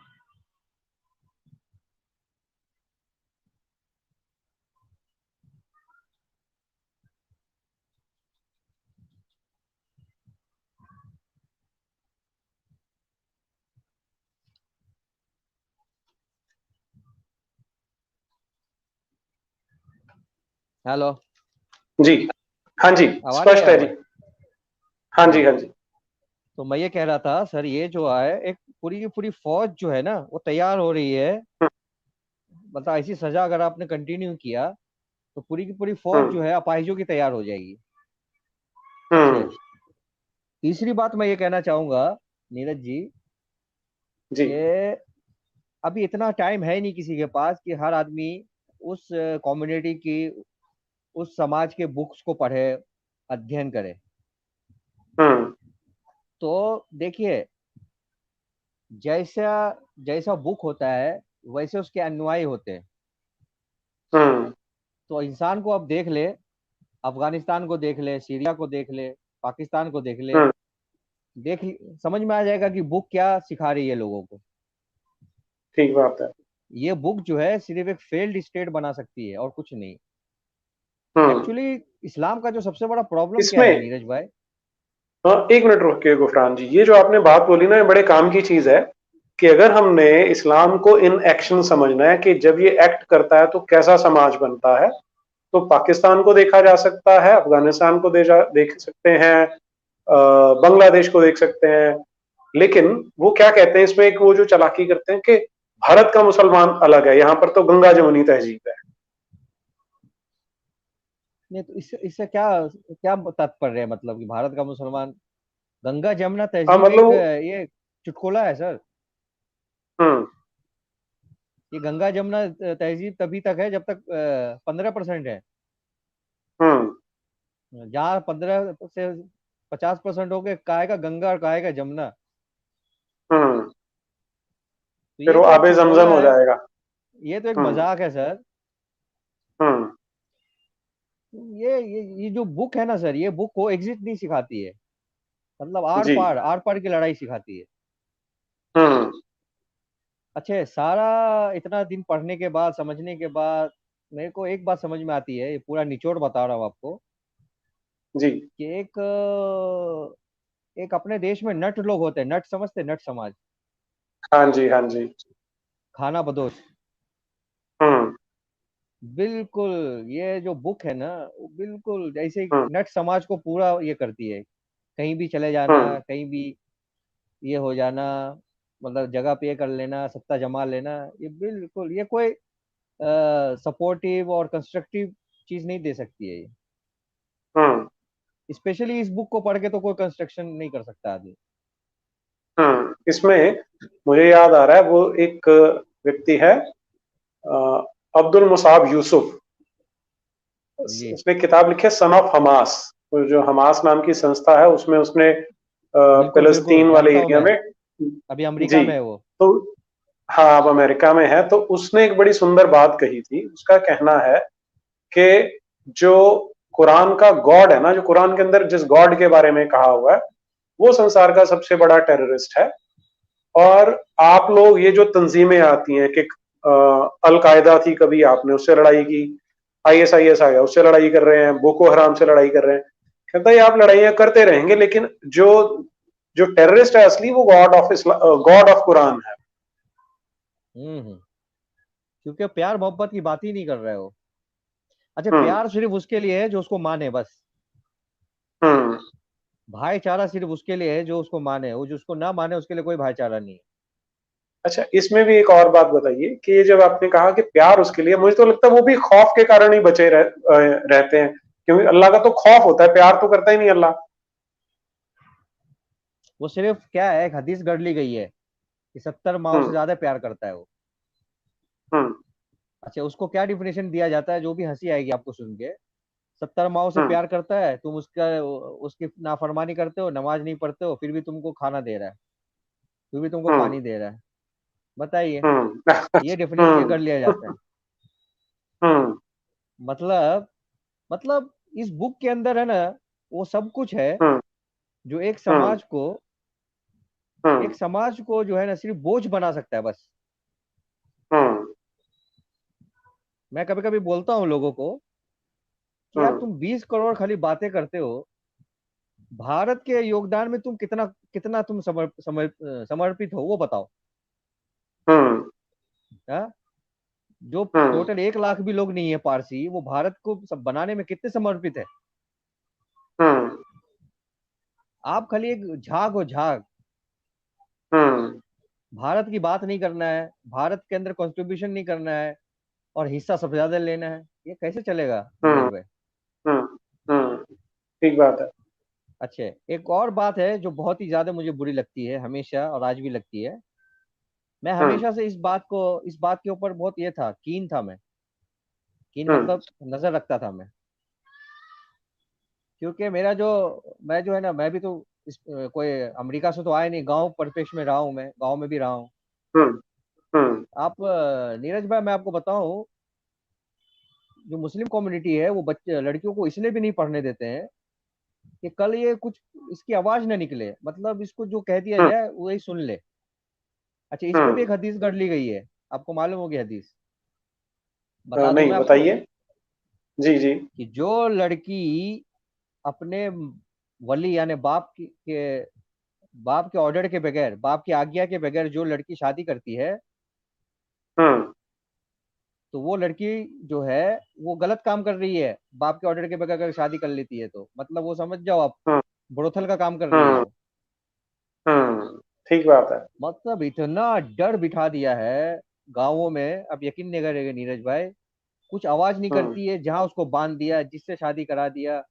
हेलो? जी। हाँ जी। अब आ रही है स्पष्ट है जी। आवाज? हाँ जी, हाँ, हाँ जी। तो मैं ये कह रहा था सर, ये जो है एक पूरी की पूरी फौज जो है ना, वो तैयार हो रही है। हम्म। मतलब ऐसी सजा अगर आपने कंटिन्यू किया तो पूरी की पूरी फौज हम्म। जो है अपाहिजों की तैयार हो जाएगी। हम्म। अच्छे। तीसरी बात मैं ये कहना चाहूंगा नीरज जी, जी। कि अभी इतना टाइम है नहीं किसी के पास कि हर आदमी उस कम्युनिटी की, उस समाज के बुक्स को पढ़े, अध्ययन करे। हम्म। तो देखिए, जैसा जैसा बुक होता है वैसे उसके अनुयायी होते हैं। हम्म। तो इंसान को अब देख ले, अफगानिस्तान को देख ले, सीरिया को देख ले, पाकिस्तान को देख ले, हम्म। समझ में आ जाएगा कि बुक क्या सिखा रही है लोगों को। ठीक बात है। ये बुक जो है सिर्फ एक फेल्ड स्टेट बना सकती है और कुछ नहीं। हम्म। एक्चुअली इस्लाम का जो सबसे बड़ा प्रॉब्लम क्या है इसमें नीरज भाई? हाँ, एक मिनट रुकिए गुफरान जी, ये जो आपने बात बोली ना, ये बड़े काम की चीज है कि अगर हमने इस्लाम को इन एक्शन समझना है कि जब ये एक्ट करता है तो कैसा समाज बनता है, तो पाकिस्तान को देखा जा सकता है, अफगानिस्तान को देख सकते हैं, बांग्लादेश को देख सकते हैं। लेकिन वो क्या कहते हैं इसमें, एक वो जो चालाकी करते हैं कि भारत का मुसलमान अलग है, यहाँ पर तो गंगा जमुनी तहजीब है। नहीं तो इससे इससे क्या क्या तात्पर्य है? मतलब कि भारत का मुसलमान, गंगा जमुना हाँ तहजीब एक मतलब। ये चुटकुला है सर। हम्म। ये गंगा जमुना तहजीब तभी तक है जब तक 15% है। हम्म। जहाँ 15 से 50% हो गए, काय का गंगा और काय का जमुना। हम्म। तो फिर ये वो तो एक आबे जमजम चुटकुला हो है, जाएगा। ये तो एक हम्म। मजाक है सर। हम्म। ये जो बुक है ना सर, ये बुक को एग्जिट नहीं सिखाती है। मतलब जी। आर पार की लड़ाई सिखाती है। हम्म। अच्छा, सारा इतना दिन पढ़ने के बाद, समझने के बाद, मेरे को एक बात समझ में आती है, ये पूरा निचोड़ बता रहा हूँ आपको, जी। कि एक अपने देश में नट लोग होते हैं, नट समझते हैं? नट समाज, हाँ जी, हाँ जी। खाना बदोश। हम्म। बिल्कुल, ये जो बुक है ना, वो बिल्कुल ऐसे ही हम्म। नट समाज को पूरा ये करती है। कहीं भी चले जाना, हम्म। कहीं भी ये हो जाना, मतलब जगह पे ये कर लेना, सत्ता जमा लेना। ये बिल्कुल, ये कोई सपोर्टिव और कंस्ट्रक्टिव चीज नहीं दे सकती है ये। हम्म। स्पेशली इस बुक को पढ़ के तो कोई कंस्ट्रक्शन नहीं कर सकता आदमी। इसमें मुझे याद आ रहा है वो एक व्यक्ति है, अ, अब्दुल मुसाब यूसुफ। जी, उसने किताब लिखी है सन ऑफ हमास। वो जो हमास नाम की संस्था है, उसमें उसने बिल्कुल बिल्कुल फिलिस्तीन वाले जानता हूँ एरिया मैं। में। अभी अमेरिका जी। में है वो। तो हाँ, अब अमेरिका में है। तो उसने एक बड़ी सुंदर बात कही थी। उसका कहना है कि जो कुरान का गॉड है ना, जो कुरान के अंदर जिस गॉड के बारे में कहा हुआ है, वो संसार का सबसे बड़ा टेररिस्ट है। और आप लोग, ये जो तंजीमें आती हैं कि अलकायदा थी कभी, आपने उससे लड़ाई की, आईएसआईएस आ गया उससे लड़ाई कर रहे हैं, बोको हराम से लड़ाई कर रहे हैं। कहता है आप लड़ाइयां करते रहेंगे, लेकिन जो जो टेररिस्ट है असली, वो गॉड ऑफ कुरान है। हम्म। क्योंकि प्यार मोहब्बत की बात ही नहीं कर रहे हो। अच्छा, हम्म। प्यार सिर्फ उसके लिए है जो उसको माने बस। हम्म। भाईचारा सिर्फ उसके लिए है जो उसको माने, वो जो उसको ना माने उसके लिए कोई भाईचारा नहीं है। अच्छा, इसमें भी एक और बात बताइए कि ये जब आपने कहा कि प्यार उसके लिए, मुझे तो लगता है वो भी खौफ के कारण ही रहते हैं, क्योंकि अल्लाह का तो खौफ होता है, प्यार तो करता ही नहीं अल्लाह। वो सिर्फ क्या है, एक हदीस गढ़ ली गई है कि 70 माओ से हम्म। ज्यादा प्यार करता है वो। हम्म। अच्छा, उसको क्या डिफिनेशन दिया जाता है, जो भी हंसी आएगी आपको सुन के। 70 माओ से हम्म। प्यार करता है, तुम उसकी नाफरमानी करते हो, नमाज नहीं पढ़ते हो, फिर भी तुमको खाना दे रहा है, फिर भी तुमको हम्म। पानी दे रहा है। बताइए, हम्म। ये डेफिनेशन ये हम्म। कर लिया जाता है। हम्म। मतलब मतलब इस बुक के अंदर है ना, वो सब कुछ है हम्म। जो हम्म। एक समाज को जो है ना सिर्फ बोझ बना सकता है बस। हम्म। मैं कभी कभी बोलता हूँ लोगों को कि यार, हम्म। तुम 20 करोड़ खाली बातें करते हो, भारत के योगदान में तुम कितना कितना तुम समर्पित हो, वो बताओ। हम्म। हाँ? जो हम्म। टोटल 1 लाख भी लोग नहीं है पारसी, वो भारत को सब बनाने में कितने समर्पित है? हम्म। आप खाली एक झाग हो, झाग। हम्म। भारत की बात नहीं करना है, भारत के अंदर कंट्रीब्यूशन नहीं करना है, और हिस्सा सबसे ज्यादा लेना है। ये कैसे चलेगा हम्म। नीरज भाई? हम्म। हम्म। ठीक बात है। अच्छे, एक और बात है जो बहुत ही ज्यादा मुझे बुरी लगती है हमेशा, और आज भी लगती है। मैं हम्म। हमेशा से इस बात के ऊपर बहुत ये था, कीन था मैं। कीन हम्म। मतलब नजर रखता था मैं, क्योंकि मेरा जो मैं जो है ना, मैं भी तो कोई अमेरिका से तो आया नहीं, गांव परिपेश में रहा हूँ, मैं गांव में भी रहा हूँ। हम्म। हम्म। आप नीरज भाई, मैं आपको बताऊं, जो मुस्लिम कम्युनिटी है वो बच्चे लड़कियों को इसलिए भी नहीं पढ़ने देते हैं कि कल ये कुछ इसकी आवाज ना निकले, मतलब इसको जो कह दिया हम्म। जाए वही सुन ले। अच्छा, इस पे भी हम्म। एक हदीस गढ़ ली गई है, आपको मालूम होगी हदीस? बता दूं नहीं, मैं आपको, बताइए। जी जी। कि जो लड़की अपने वली यानी बाप के ऑर्डर के बगैर, बाप की आज्ञा के बगैर जो लड़की शादी करती है, हम्म। तो वो लड़की जो है वो गलत काम कर रही है। बाप के ऑर्डर के बगैर अगर शादी कर लेती है तो मतलब वो समझ जाओ आप, हम्म। ब्रोथल का काम कर रही है हम्म। वो। ठीक बात है। मतलब इतना डर बिठा दिया है गांवों में, अब यकीन नहीं करेंगे नीरज भाई, कुछ आवाज नहीं हम्म। करती है, जहां उसको बांध दिया, जिससे शादी करा दिया।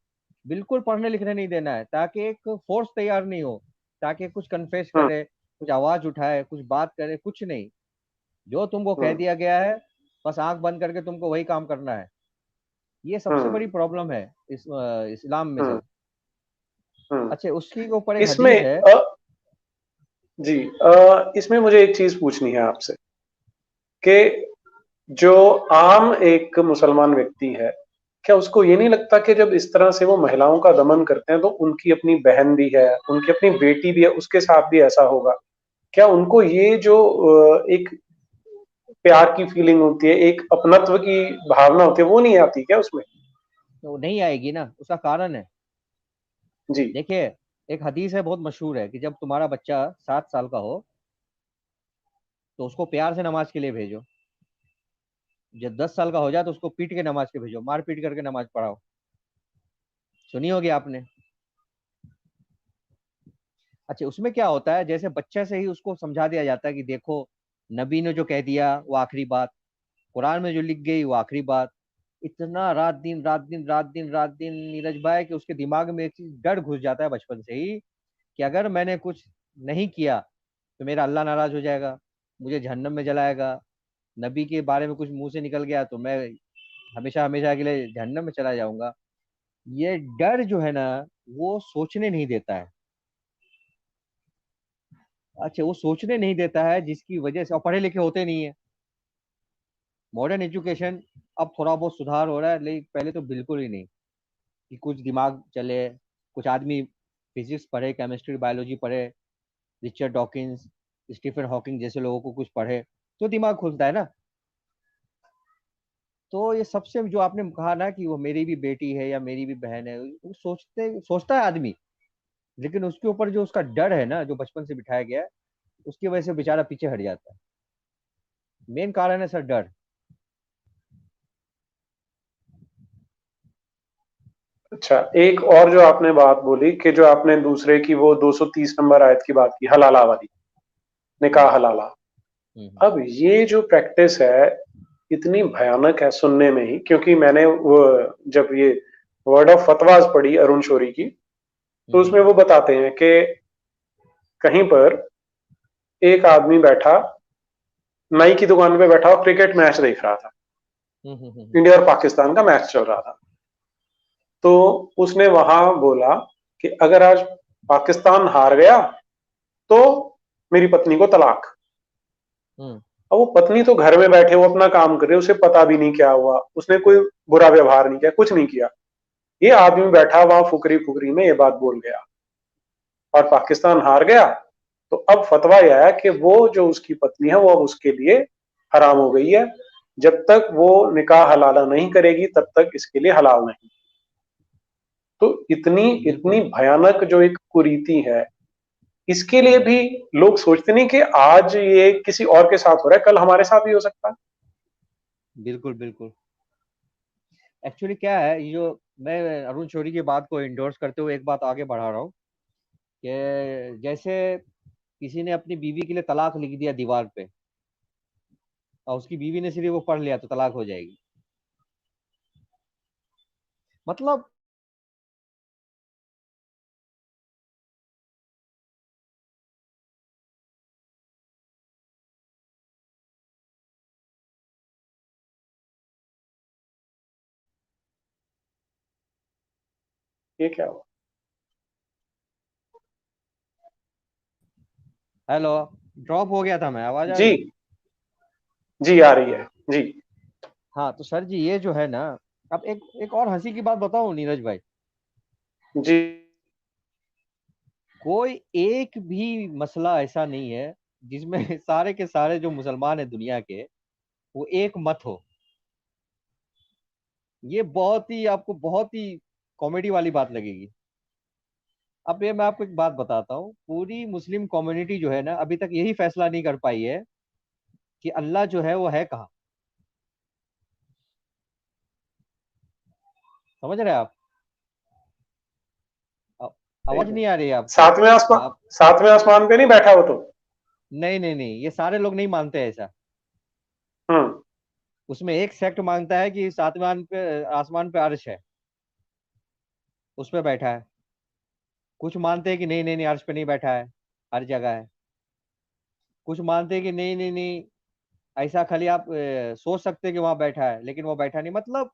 बिल्कुल पढ़ने लिखने नहीं देना है, ताकि एक फोर्स तैयार नहीं हो, ताकि कुछ कन्फेस हम्म। करे, कुछ आवाज उठाए, कुछ बात करे, कुछ नहीं। जो तुमको कह हम्म। दिया गया है, बस आंख बंद करके तुमको वही काम करना है। ये सबसे बड़ी हम्म। प्रॉब्लम है इस्लाम में हम्म। सब। हम्म। अच्छा, उसके ऊपर एक इसमें हदीस है। जी, इसमें मुझे एक चीज पूछनी है आपसे कि जो आम एक मुसलमान व्यक्ति है, क्या उसको ये नहीं लगता कि जब इस तरह से वो महिलाओं का दमन करते हैं तो उनकी अपनी बहन भी है, उनकी अपनी बेटी भी है, उसके साथ भी ऐसा होगा? क्या उनको ये जो एक प्यार की फीलिंग होती है, एक अपनत्व की भावना होती है, वो नहीं आती क्या उसमें? तो नहीं आएगी ना, उसका कारण है। जी। देखिए, एक हदीस है बहुत मशहूर है, कि जब तुम्हारा बच्चा 7 साल का हो तो उसको प्यार से नमाज के लिए भेजो। जब 10 साल का हो जाए तो उसको पीट के नमाज के भेजो, मार पीट करके नमाज पढ़ाओ। सुनी होगी आपने। अच्छा, उसमें क्या होता है, जैसे बच्चे से ही उसको समझा दिया जाता है कि देखो, नबी ने जो कह दिया वो आखिरी बात, कुरान में जो लिख गई वो आखिरी बात। इतना रात दिन रात दिन रात दिन रात दिन नीरज भाई, कि उसके दिमाग में एक चीज डर घुस जाता है बचपन से ही, कि अगर मैंने कुछ नहीं किया तो मेरा अल्लाह नाराज हो जाएगा, मुझे जहन्नम में जलाएगा। नबी के बारे में कुछ मुंह से निकल गया तो मैं हमेशा हमेशा के लिए जहन्नम में चला जाऊंगा। ये डर जो है ना, वो सोचने नहीं देता है। अच्छा, वो सोचने नहीं देता है, जिसकी वजह से, और पढ़े लिखे होते नहीं है। मॉडर्न एजुकेशन अब थोड़ा बहुत सुधार हो रहा है, लेकिन पहले तो बिल्कुल ही नहीं, कि कुछ दिमाग चले, कुछ आदमी फिजिक्स पढ़े, केमिस्ट्री बायोलॉजी पढ़े, रिचर्ड डॉकिंस, स्टीफन हॉकिंग जैसे लोगों को कुछ पढ़े, तो दिमाग खुलता है ना। तो ये सबसे जो आपने कहा ना कि वो मेरी भी बेटी है या मेरी भी बहन है, वो सोचता है आदमी, लेकिन उसके ऊपर जो उसका डर है ना, जो बचपन से बिठाया गया है, उसकी वजह से बेचारा पीछे हट जाता है। मेन कारण है सर, डर। अच्छा, एक और जो आपने बात बोली कि जो आपने दूसरे की वो 230 नंबर आयत की बात की, हलाला वाली, निकाह हम्म। हलाला। हम्म। अब ये जो प्रैक्टिस है इतनी भयानक है सुनने में ही, क्योंकि मैंने वो जब ये वर्ड ऑफ फतवाज पढ़ी अरुण शोरी की, तो हम्म। उसमें वो बताते हैं कि कहीं पर एक आदमी बैठा, नाई की दुकान पे बैठा और क्रिकेट मैच देख रहा था। हम्म। इंडिया और पाकिस्तान का मैच चल रहा था। तो उसने वहां बोला कि अगर आज पाकिस्तान हार गया तो मेरी पत्नी को तलाक। हम्म। अब वो पत्नी तो घर में बैठे, वो अपना काम कर रहे, उसे पता भी नहीं क्या हुआ, उसने कोई बुरा व्यवहार नहीं किया, कुछ नहीं किया। ये आदमी बैठा वहां फुकरी फुकरी में ये बात बोल गया और पाकिस्तान हार गया। तो अब फतवा यह आया कि वो जो उसकी पत्नी है वो अब उसके लिए हराम हो गई है। जब तक वो निकाह हलाला नहीं करेगी तब तक इसके लिए हलाल नहीं। तो इतनी इतनी बिल्कुल भयानक जो एक कुरीति है, इसके लिए भी लोग सोचते नहीं कि आज ये किसी और के साथ हो रहा है, कल हमारे साथ भी हो सकता है। बिल्कुल बिल्कुल। एक्चुअली क्या है, ये जो मैं अरुण शौरी की बात को इंडोर्स करते हुए एक बात आगे बढ़ा रहा हूँ, कि जैसे किसी ने अपनी बीवी के लिए तलाक लिख दिया दीवार पे, और उसकी बीवी ने सिर्फ वो पढ़ लिया तो तलाक हो जाएगी। मतलब ये क्या हुआ? हेलो, ड्रॉप हो गया था मैं, आवाज आ जी रही? जी, आ रही है जी। हाँ तो सर जी, ये जो है ना, अब एक एक और हंसी की बात बताऊं नीरज भाई। जी। कोई एक भी मसला ऐसा नहीं है जिसमें सारे के सारे जो मुसलमान है दुनिया के, वो एक मत हो। ये बहुत ही आपको बहुत ही कॉमेडी वाली बात लगेगी। अब ये मैं आपको एक बात बताता हूँ, पूरी मुस्लिम कम्युनिटी जो है ना, अभी तक यही फैसला नहीं कर पाई है कि अल्लाह जो है वो है कहाँ। समझ रहे हैं आप? आ- सही आवाज है। नहीं आ रही है आपकी? सातवें आसमान, आप, सातवें आसमान पे नहीं बैठा वो तो? नहीं नहीं नहीं, ये सारे लोग नहीं मानते ऐसा। हम्म। उसमें एक सेक्ट मानता है कि सातवां पे, आसमान पे अर्श है, उस पे बैठा है। कुछ मानते हैं कि नहीं नहीं नहीं, अर्श पे नहीं बैठा है, हर जगह है। कुछ मानते हैं कि नहीं नहीं नहीं, ऐसा खाली आप सोच सकते हैं कि वहां बैठा है, लेकिन वो बैठा नहीं। मतलब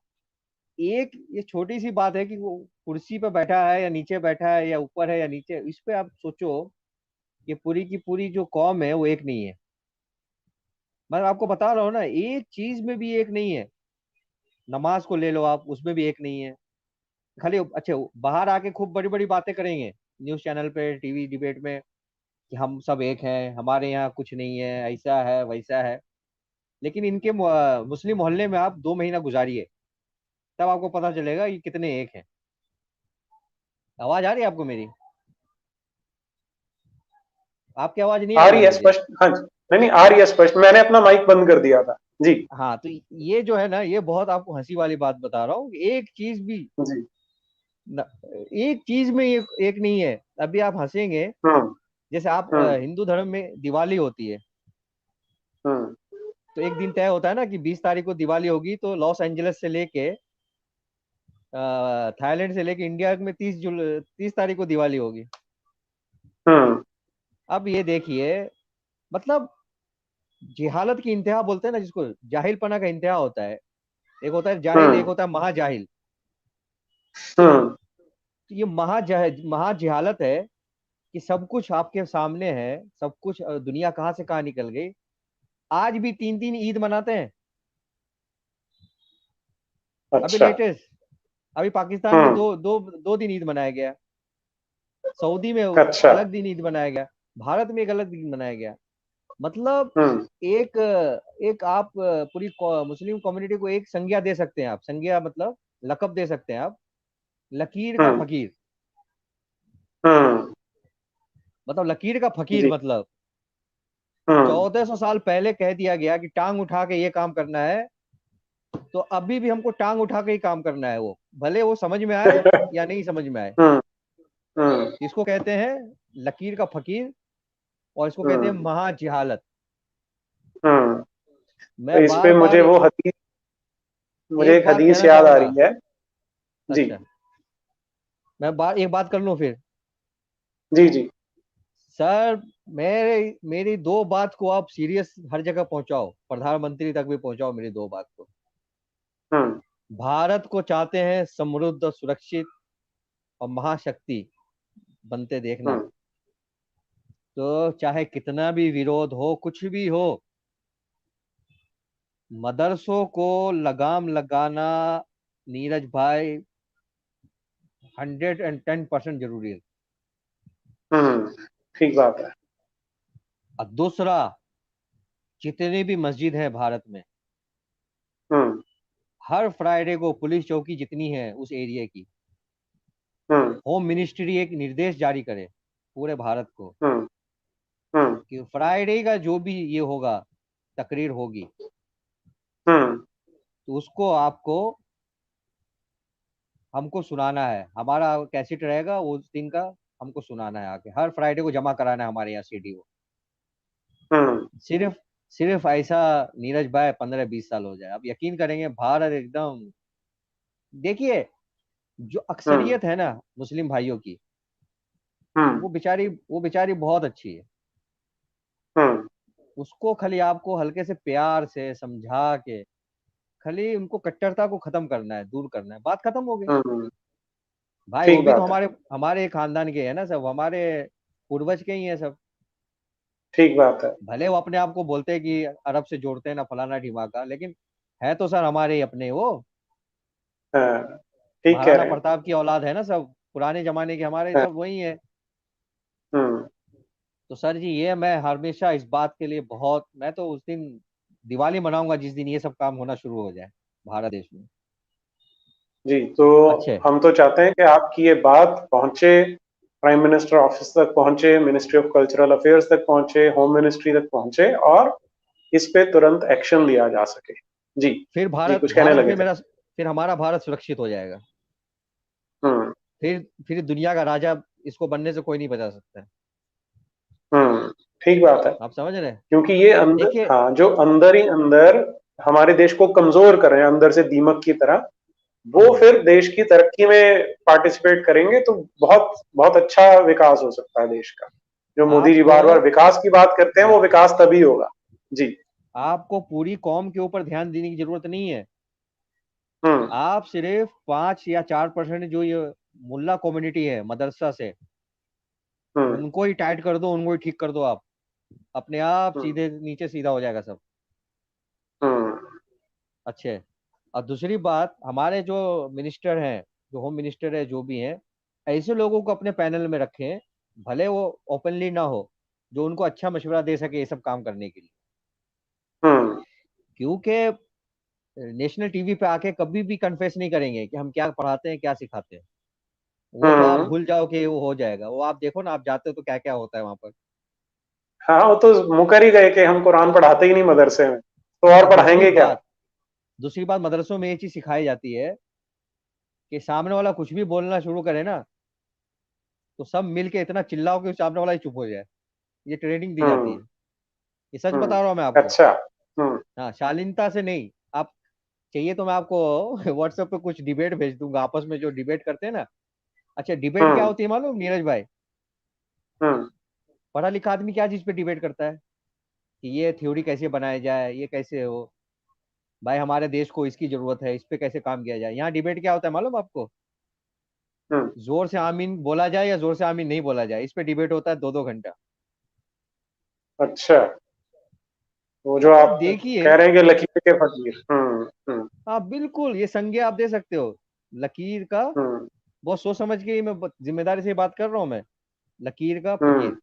एक ये छोटी सी बात है कि वो कुर्सी पे बैठा है या नीचे बैठा है या ऊपर है या नीचे, इस पे आप सोचो कि पूरी की पूरी जो कौम है वो एक नहीं है। मैं आपको बता रहा हूँ ना, एक चीज में भी एक नहीं है। नमाज को ले लो आप, उसमें भी एक नहीं है। खाली अच्छे बाहर आके खूब बड़ी बड़ी बातें करेंगे न्यूज चैनल पे, टीवी डिबेट में, कि हम सब एक हैं, हमारे यहाँ कुछ नहीं है, ऐसा है वैसा है। लेकिन इनके मुस्लिम मोहल्ले में आप 2 महीना गुजारिए, तब आपको पता चलेगा कि कितने एक हैं। आवाज आ रही है आपको मेरी? आपकी आवाज नहीं आ आ रही रही है है मुझे। स्पष्ट, हाँ जी। नहीं नहीं, आ रही है स्पष्ट, मैंने अपना माइक बंद कर दिया था जी। हाँ तो ये जो है ना, ये बहुत आपको हंसी वाली बात बता रहा हूँ, एक चीज भी जी। न, एक चीज में एक नहीं है। अभी आप हंसेंगे, हम्म। जैसे आप हम्म। हिंदू धर्म में दिवाली होती है, हम्म। तो एक दिन तय होता है ना कि 20 तारीख को दिवाली होगी, तो लॉस एंजलिस से लेके थाईलैंड से लेके इंडिया में 30 तारीख को दिवाली होगी। हम्म। अब ये देखिए, मतलब जिहालत की इंतहा बोलते हैं ना जिसको, जाहिलपना का इंतहा होता है। एक होता है जाहिल, एक हम्म। होता है महाजाहिल। हम्म। तो ये महाजिहालत है कि सब कुछ आपके सामने है, सब कुछ, दुनिया कहाँ से कहाँ निकल गई। आज भी 3 3 ईद मनाते हैं। अभी अच्छा। लेटेस्ट, अभी पाकिस्तान में हम्म। दो दो 2 दिन ईद मनाया गया, सऊदी में अच्छा। अलग दिन ईद मनाया गया, भारत में एक अलग दिन मनाया गया। मतलब हम्म। एक एक आप पूरी मुस्लिम कम्युनिटी को एक संज्ञा दे सकते हैं आप, संज्ञा मतलब लकब दे सकते हैं आप, लकीर का हम्म। फकीर। हम्म। मतलब लकीर का फकीर जी। मतलब हम्म। 1400 साल पहले कह दिया गया कि टांग उठा के ये काम करना है, तो अभी भी हमको टांग उठा के ही काम करना है, वो भले वो समझ में आए या नहीं समझ में आए। हम्म। हम्म। इसको कहते हैं लकीर का फकीर, और इसको कहते हैं हम्म। महाजिहालत। हम्म। तो मैं इस पे बार बार मुझे वो हदीस, मुझे एक एक बात हदीस कहना याद आ चाहूंगा। रही है। जी। अच्छा, मैं बार एक बात कर लूं फिर। जी। जी। सर, मेरी 2 बात को आप सीरियस हर जगह पहुंचाओ, प्रधानमंत्री तक भी पहुंचाओ मेरी 2 बात को। हम्म। भारत को चाहते हैं समृद्ध, सुरक्षित और महाशक्ति बनते देखना, हम्म। तो चाहे कितना भी विरोध हो, कुछ भी हो, मदरसों को लगाम लगाना, नीरज भाई, 110% जरूरी है। हम्म। ठीक बात है। और दूसरा, जितनी भी मस्जिद है भारत में, हम्म। हर फ्राइडे को पुलिस चौकी जितनी है उस एरिया की, हम्म। होम मिनिस्ट्री एक निर्देश जारी करे पूरे भारत को, हम्म। हम्म। कि फ्राइडे का जो भी ये होगा, तकरीर होगी, हम्म। तो उसको आपको हमको सुनाना है। हमारा कैसेट रहेगा उस दिन का, हमको सुनाना है आके, हर फ्राइडे को जमा कराना है हमारे यहाँ सीडी को। हम्म। सिर्फ सिर्फ ऐसा नीरज भाई 15 20 साल हो जाए, आप यकीन करेंगे भारत एकदम, देखिए, जो हम्म। अक्सरियत है ना मुस्लिम भाइयों की, हम्म। वो बेचारी बहुत अच्छी है। हम्म। उसको खाली आपको हल्के से प्यार से समझा के, खाली उनको कट्टरता को खत्म करना है, दूर करना है, बात खत्म हो गई। हम्म। भाई वो ठीक भी तो बात है। हमारे हमारे खानदान के हैं ना सब, हमारे पूर्वज के ही हैं सब। ठीक बात है। भले वो अपने आप को बोलते हैं कि अरब से जोड़ते हैं ना फलाना ढिमाका, लेकिन है तो सर हमारे ही अपने वो। हाँ, ठीक कह महाराणा रहे हैं। प्रताप की औलाद है ना सब, पुराने जमाने के हमारे हाँ। सब वही है। हम्म। तो सर जी ये मैं हमेशा इस बात के लिए बहुत, मैं तो उस दिन दिवाली मनाऊंगा जिस दिन ये सब काम होना शुरू हो जाए भारत देश में। जी, तो अच्छे। हम तो चाहते हैं कि आपकी ये बात पहुंचे, प्राइम मिनिस्टर ऑफिस तक पहुंचे, मिनिस्ट्री ऑफ कल्चरल अफेयर्स तक पहुंचे, होम मिनिस्ट्री तक पहुंचे, और इस पे तुरंत एक्शन लिया जा सके। जी। फिर जी, भारत कुछ कहने भारत लगे फिर थे। मेरा, फिर हमारा भारत सुरक्षित हो जाएगा। हम्म। फिर दुनिया का राजा इसको बनने से कोई नहीं बचा सकता है। हम्म। ठीक बात है। आप समझ रहे हैं? क्योंकि ये अंदर, देखिए। हाँ, जो अंदर ही अंदर हमारे देश को कमजोर कर रहे हैं, अंदर से दीमक की तरह, वो हम्म। फिर देश की तरक्की में पार्टिसिपेट करेंगे तो बहुत बहुत अच्छा विकास हो सकता है देश का। जो मोदी जी आपको बार बार विकास की बात करते हैं, वो हाँ, विकास तभी होगा। जी। आपको पूरी कौम के ऊपर ध्यान देने की जरूरत नहीं है। हम्म। आप सिर्फ 5 या 4% जो ये मुल्ला कम्युनिटी है मदरसा से, हम्म। उनको ही टाइट कर दो, उनको ही ठीक कर दो आप, अपने आप हम्म। सीधे नीचे सीधा हो जाएगा सब। हम्म। अच्छे। और दूसरी बात, हमारे जो मिनिस्टर हैं, जो होम मिनिस्टर है जो भी हैं, ऐसे लोगों को अपने पैनल में रखें, भले वो ओपनली ना हो, जो उनको अच्छा मशवरा दे सके ये सब काम करने के लिए। हम्म। क्योंकि नेशनल टीवी पे आके कभी भी कन्फेस नहीं करेंगे कि हम क्या पढ़ाते हैं क्या सिखाते हैं। वो तो आप हम्म। भूल जाओ कि वो हो जाएगा, वो आप देखो ना, आप जाते हो तो क्या क्या होता है वहां पर। हाँ, वो तो मुकर ही गए कि हम कुरान पढ़ाते ही नहीं मदरसे में, तो और और पढ़ाएंगे क्या। दूसरी बात मदरसों में ये चीज सिखाई जाती है कि सामने वाला कुछ भी बोलना शुरू करे ना, तो सब मिल के इतना चिल्लाओ कि सामने वाला ही चुप हो जाए। ये ट्रेनिंग दी जाती हम्म। है। ये सच हम्म। बता रहा हूँ मैं आपको। अच्छा। हम्म। हाँ, शालीनता से नहीं। आप चाहिए तो मैं आपको व्हाट्सएप पे कुछ डिबेट भेज दूंगा, आपस में जो डिबेट करते हैं ना। अच्छा, डिबेट क्या हम्म। होती है मालूम नीरज भाई? हम्म। पढ़ा लिखा आदमी क्या चीज पे डिबेट करता है कि ये थ्योरी कैसे बनाया जाए, ये कैसे हो। भाई हमारे देश को इसकी जरूरत है, इस पे कैसे काम किया जाए। यहाँ डिबेट क्या होता है मालूम आपको? हम्म। जोर से आमीन बोला जाए या जोर से आमीन नहीं बोला जाए, इस पे डिबेट होता है 2-2 घंटा। अच्छा, वो जो मतलब आप देखिए। कह रहे हैं कि लकीर के फकीर। हम्म। हम्म। हाँ बिल्कुल, ये संज्ञा आप दे सकते हो लकीर का। हम्म। बहुत सोच समझ के ही मैं जिम्मेदारी से बात कर रहा हूँ मैं। लकीर का हम्म। फकीर।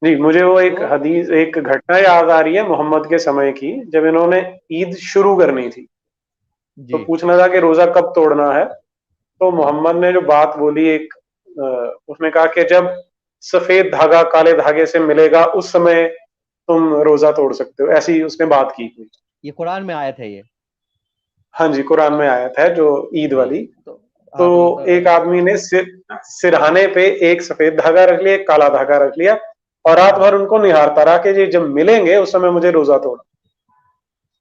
जी, मुझे वो तो एक हदीस, एक घटना याद आ रही है मोहम्मद के समय की, जब इन्होंने ईद शुरू करनी थी, तो जी। पूछना था कि रोजा कब तोड़ना है। तो हाँ मोहम्मद ने जो बात बोली एक, उसने कहा कि जब सफेद धागा काले धागे से मिलेगा उस समय तुम रोजा तोड़ सकते हो, ऐसी उसने बात की थी। ये कुरान में आयत है ये। हाँ जी, कुरान में आयत है जो ईद जी। वाली। तो तो हाँ एक आदमी ने सिरहाने पे एक सफेद धागा रख लिया, एक काला धागा रख लिया, और रात हम्म, भर उनको निहारता रहा कि ये जब मिलेंगे उस समय मुझे रोजा तोड़ना।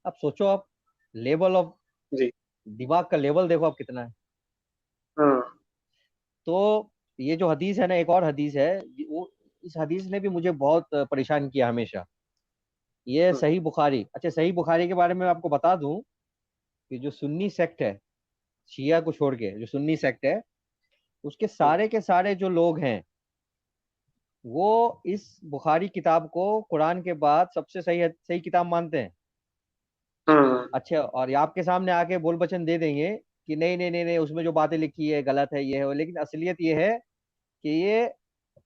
अब सोचो आप, लेवल ऑफ जी। दिमाग का लेवल देखो आप कितना है। हम्म। तो ये जो हदीस है ना, एक और हदीस है, वो इस हदीस ने भी मुझे बहुत परेशान किया हमेशा। ये हम्म। सही बुखारी, अच्छा सही बुखारी के बारे में आपको बता दूं कि जो सुन्नी सेक्ट है, शिया को छोड़ के जो सुन्नी सेक्ट है, उसके हम्म। सारे के सारे जो लोग हैं, वो इस बुखारी किताब को कुरान के बाद सबसे सही सही किताब मानते हैं। हम्म। अच्छा, और ये आपके सामने आके बोल बचन दे देंगे कि नहीं नहीं नहीं नहीं, उसमें जो बातें लिखी है गलत है, ये है वो। लेकिन असलियत ये है कि ये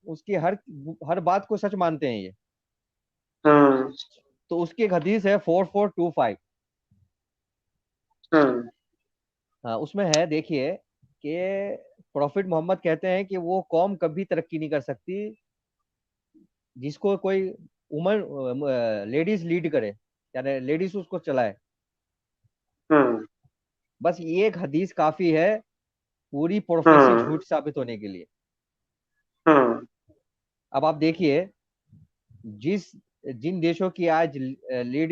उसकी हर हर बात को सच मानते हैं ये। हम्म। तो उसकी एक हदीस है 4425। हम्म। हाँ, उसमें है देखिए कि प्रॉफिट मोहम्मद कहते हैं कि वो कौम कभी तरक्की नहीं कर सकती जिसको कोई उमर लेडीज लीड करे, यानी लेडीज उसको चलाए। हम्म। बस ये एक हदीस काफी है पूरी प्रोफेसी हम्म। झूठ साबित होने के लिए। हम्म। अब आप देखिए, जिस जिन देशों की आज लीड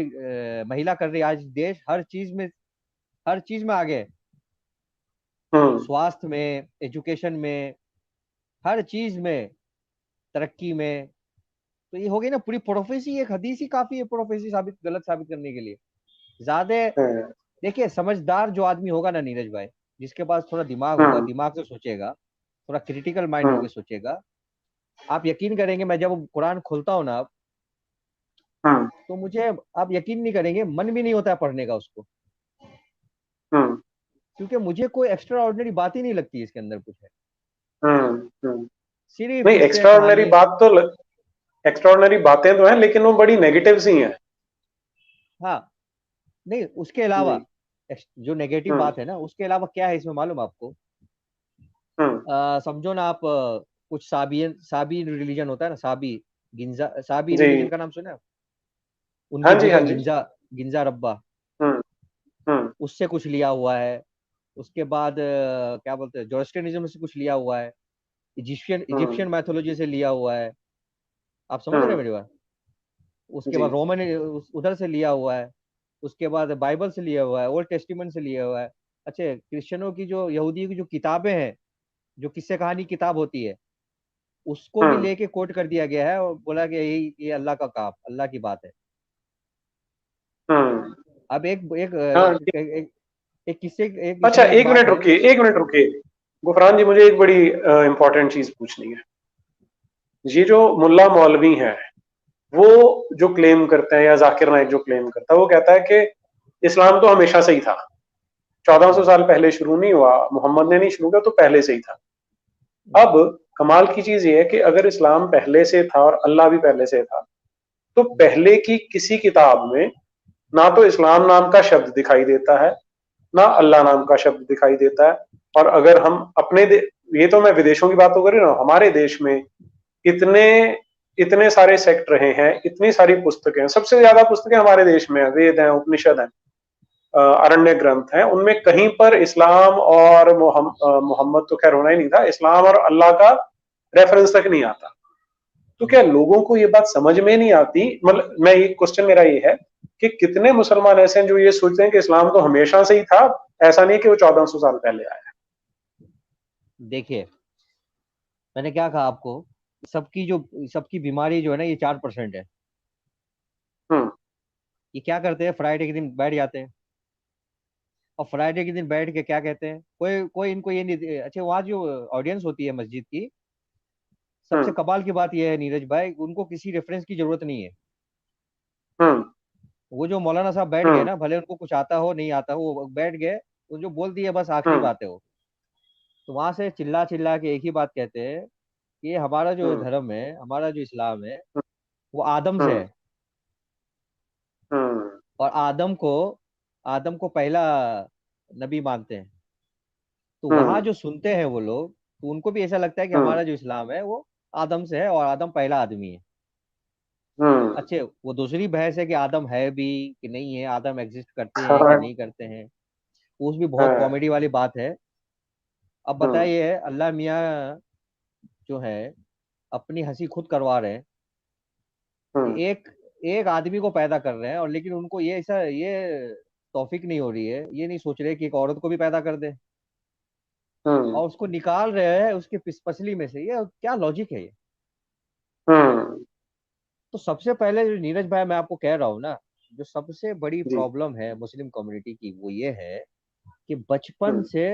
महिला कर रही है, आज देश हर चीज में आगे है। हम्म। स्वास्थ्य में, एजुकेशन में, हर चीज में, तरक्की में। तो ये हो गई ना पूरी प्रोफेसी, एक हदीस ही काफी है प्रोफेसी साबित, गलत साबित करने के लिए। ज्यादा हम्म। देखिए, समझदार जो आदमी होगा ना नीरज भाई, जिसके पास थोड़ा दिमाग होगा, हम्म। दिमाग से सोचेगा, थोड़ा क्रिटिकल माइंड हम्म। होकर सोचेगा, आप यकीन करेंगे, मैं जब कुरान खोलता हूँ ना, हम्म। तो मुझे, आप यकीन नहीं करेंगे, मन भी नहीं होता है पढ़ने का उसको, हम्म। क्योंकि मुझे कोई एक्स्ट्रा ऑर्डिनरी बात ही नहीं लगती इसके अंदर कुछ है। हम्म। हम्म। सिर्फ नहीं, किस्से एक्स्ट्राऑर्डिनरी कहानी। बात तो एक्स्ट्राऑर्डिनरी बातें तो हैं, लेकिन वो बड़ी नेगेटिव सी हैं। हाँ, नहीं उसके अलावा, जी। जो नेगेटिव हम्म। बात है ना, उसके अलावा क्या है इसमें मालूम आपको? हम्म। समझो ना आप, कुछ साबियन, साबी रिलीजन होता है ना, साबी, गिंजा, साबी जी। रिलीजन का नाम सुना है? हाँ उनकी जी, हाँ बुजुर्ग जी। गिंजा, गिंजा रब्बा, हम्म। हम्म। उससे कुछ लिया हुआ है। उसके बाद क्या बोलते हैं, जोरोस्ट्रियनिज्म से कुछ लिया हुआ है। इजिप्शियन हम्म। इजिप्शियन मैथोलॉजी से लिया हुआ है। आप समझ रहे हैं हम्म। मेरी बात? उसके जी। बाद रोमन, उधर से लिया हुआ है। उसके बाद बाइबल से लिया हुआ है, ओल्ड टेस्टिमेंट से लिया हुआ है। अच्छा, क्रिश्चियनों की जो, यहूदियों की जो किताबें हैं, जो किस्से कहानी किताब होती है, उसको भी हम्म। लेके कोट कर दिया गया है और बोला कि ये अल्लाह का काम, अल्लाह की बात है। हम्म। अब एक हाँ। एक किस्से, एक अच्छा, इसमें एक एक बात मिनट है। रुकिए, एक मिनट रुकिए। गुफरान जी, मुझे एक बड़ी इंपॉर्टेंट चीज पूछनी है। ये जो मुल्ला मौलवी है, वो जो क्लेम करते हैं, या जाकिर नाइक जो क्लेम करता है, वो कहता है कि इस्लाम तो हमेशा से ही था, 1400 हम्म, साल पहले शुरू नहीं हुआ, मोहम्मद ने नहीं शुरू किया, तो पहले से ही था। हम्म, अब कमाल की चीज ये है कि अगर इस्लाम पहले से था और अल्लाह भी पहले से था, तो हम्म, पहले की किसी किताब में ना तो इस्लाम नाम का शब्द दिखाई देता है, ना अल्लाह नाम का शब्द दिखाई देता है। और अगर हम ये तो मैं विदेशों की बात तो कर रही हूँ, हमारे देश में इतने इतने सारे सेक्ट रहे हैं, इतनी सारी पुस्तकें हैं, सबसे ज्यादा पुस्तकें हमारे देश में हैं, वेद हैं, उपनिषद हैं, अरण्य ग्रंथ हैं, उनमें कहीं पर इस्लाम और मोहम्मद तो खैर होना ही नहीं था, इस्लाम और अल्लाह का रेफरेंस तक नहीं आता। तो क्या हम्म। लोगों को ये बात समझ में नहीं आती? मतलब मैं, ये क्वेश्चन मेरा ये है कि कितने मुसलमान ऐसे हैं जो ये सोचते हैं कि इस्लाम तो हमेशा से ही था, ऐसा नहीं कि वो 1400 साल पहले आया। देखिए, मैंने क्या कहा आपको, सबकी बीमारी जो है ना, ये 4% है। हम्म। ये क्या करते हैं, फ्राइडे के दिन बैठ जाते हैं, और फ्राइडे के दिन बैठ के क्या कहते हैं, कोई कोई इनको ये नहीं, अच्छा वहाँ जो ऑडियंस होती है मस्जिद की, सबसे हम्म। कमाल की बात यह है नीरज भाई, उनको किसी रेफरेंस की जरूरत नहीं है। हम्म। वो जो मौलाना साहब बैठ गए हम्म। ना, भले उनको कुछ आता हो नहीं आता हो, वो बैठ गए, वो जो बोल दिए बस आखिरी हम्म। बात है वो। तो वहां से चिल्ला चिल्ला के एक ही बात कहते हैं कि हमारा जो हम्म। धर्म है, हमारा जो इस्लाम है, वो आदम से हम्म। है। हम्म। और आदम को पहला नबी मानते हैं। तो वहां हम्म। जो सुनते हैं वो लोग, तो उनको भी ऐसा लगता है कि हम्म। हमारा जो इस्लाम है वो आदम से है, और आदम पहला आदमी है। हम्म। अच्छे, वो दूसरी बहस है कि आदम है भी कि नहीं है, आदम एग्जिस्ट करते हैं कि हाँ। नहीं करते हैं। वो भी बहुत हाँ। कॉमेडी वाली बात है। अब हम्म। बताइए, अल्लाह मियाँ जो है, अपनी हंसी खुद करवा रहे हैं कि हम्म। एक एक आदमी को पैदा कर रहे हैं, और लेकिन उनको ये ऐसा, ये तौफीक नहीं हो रही है, ये नहीं सोच रहे कि एक औरत को भी पैदा कर दे, हम्म। और उसको निकाल रहे हैं उसके पसली में से। ये क्या लॉजिक है ये? हम्म। तो सबसे पहले जो नीरज भाई, मैं आपको कह रहा हूँ ना, जो सबसे बड़ी जी। प्रॉब्लम है मुस्लिम कम्युनिटी की, वो ये है कि बचपन हम्म। से